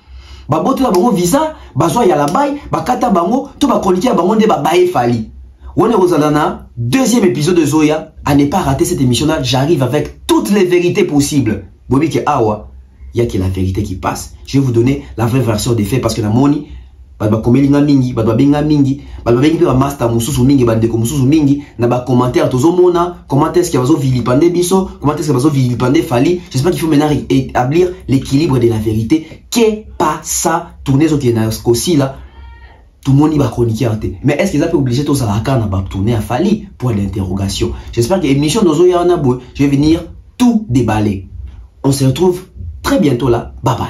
ba bote la bon visa, ba soa ya la bail, ba kata bango, tout ba chroniqueur bango de ba bae fali. On est Rosalana, deuxième épisode de Zoya. À ne pas rater cette émission-là, j'arrive avec toutes les vérités possibles. Bobi ke awa. Il y a que la vérité qui passe. Je vais vous donner la vraie version des faits parce que la moni, badba komelinga mingi, badba benga mingi, badba bengi ba master mususu mingi, bandeko mususu mingi, na ba commentaire tozomona, comment est-ce qu'il va zo vilipande biso, comment est-ce qu'il va zo vilipande Fally. J'espère qu'il faut maintenant établir l'équilibre de la vérité. Qu'est pas ça tourner zo qui est aussi là. Tout le monde va chroniquer. Mais est-ce qu'ils ont obligé tout ça à tourner à Fally? Point d'interrogation. J'espère que l'émission de Zoya Anabou, je vais venir tout déballer. On se retrouve très bientôt là. Bye bye.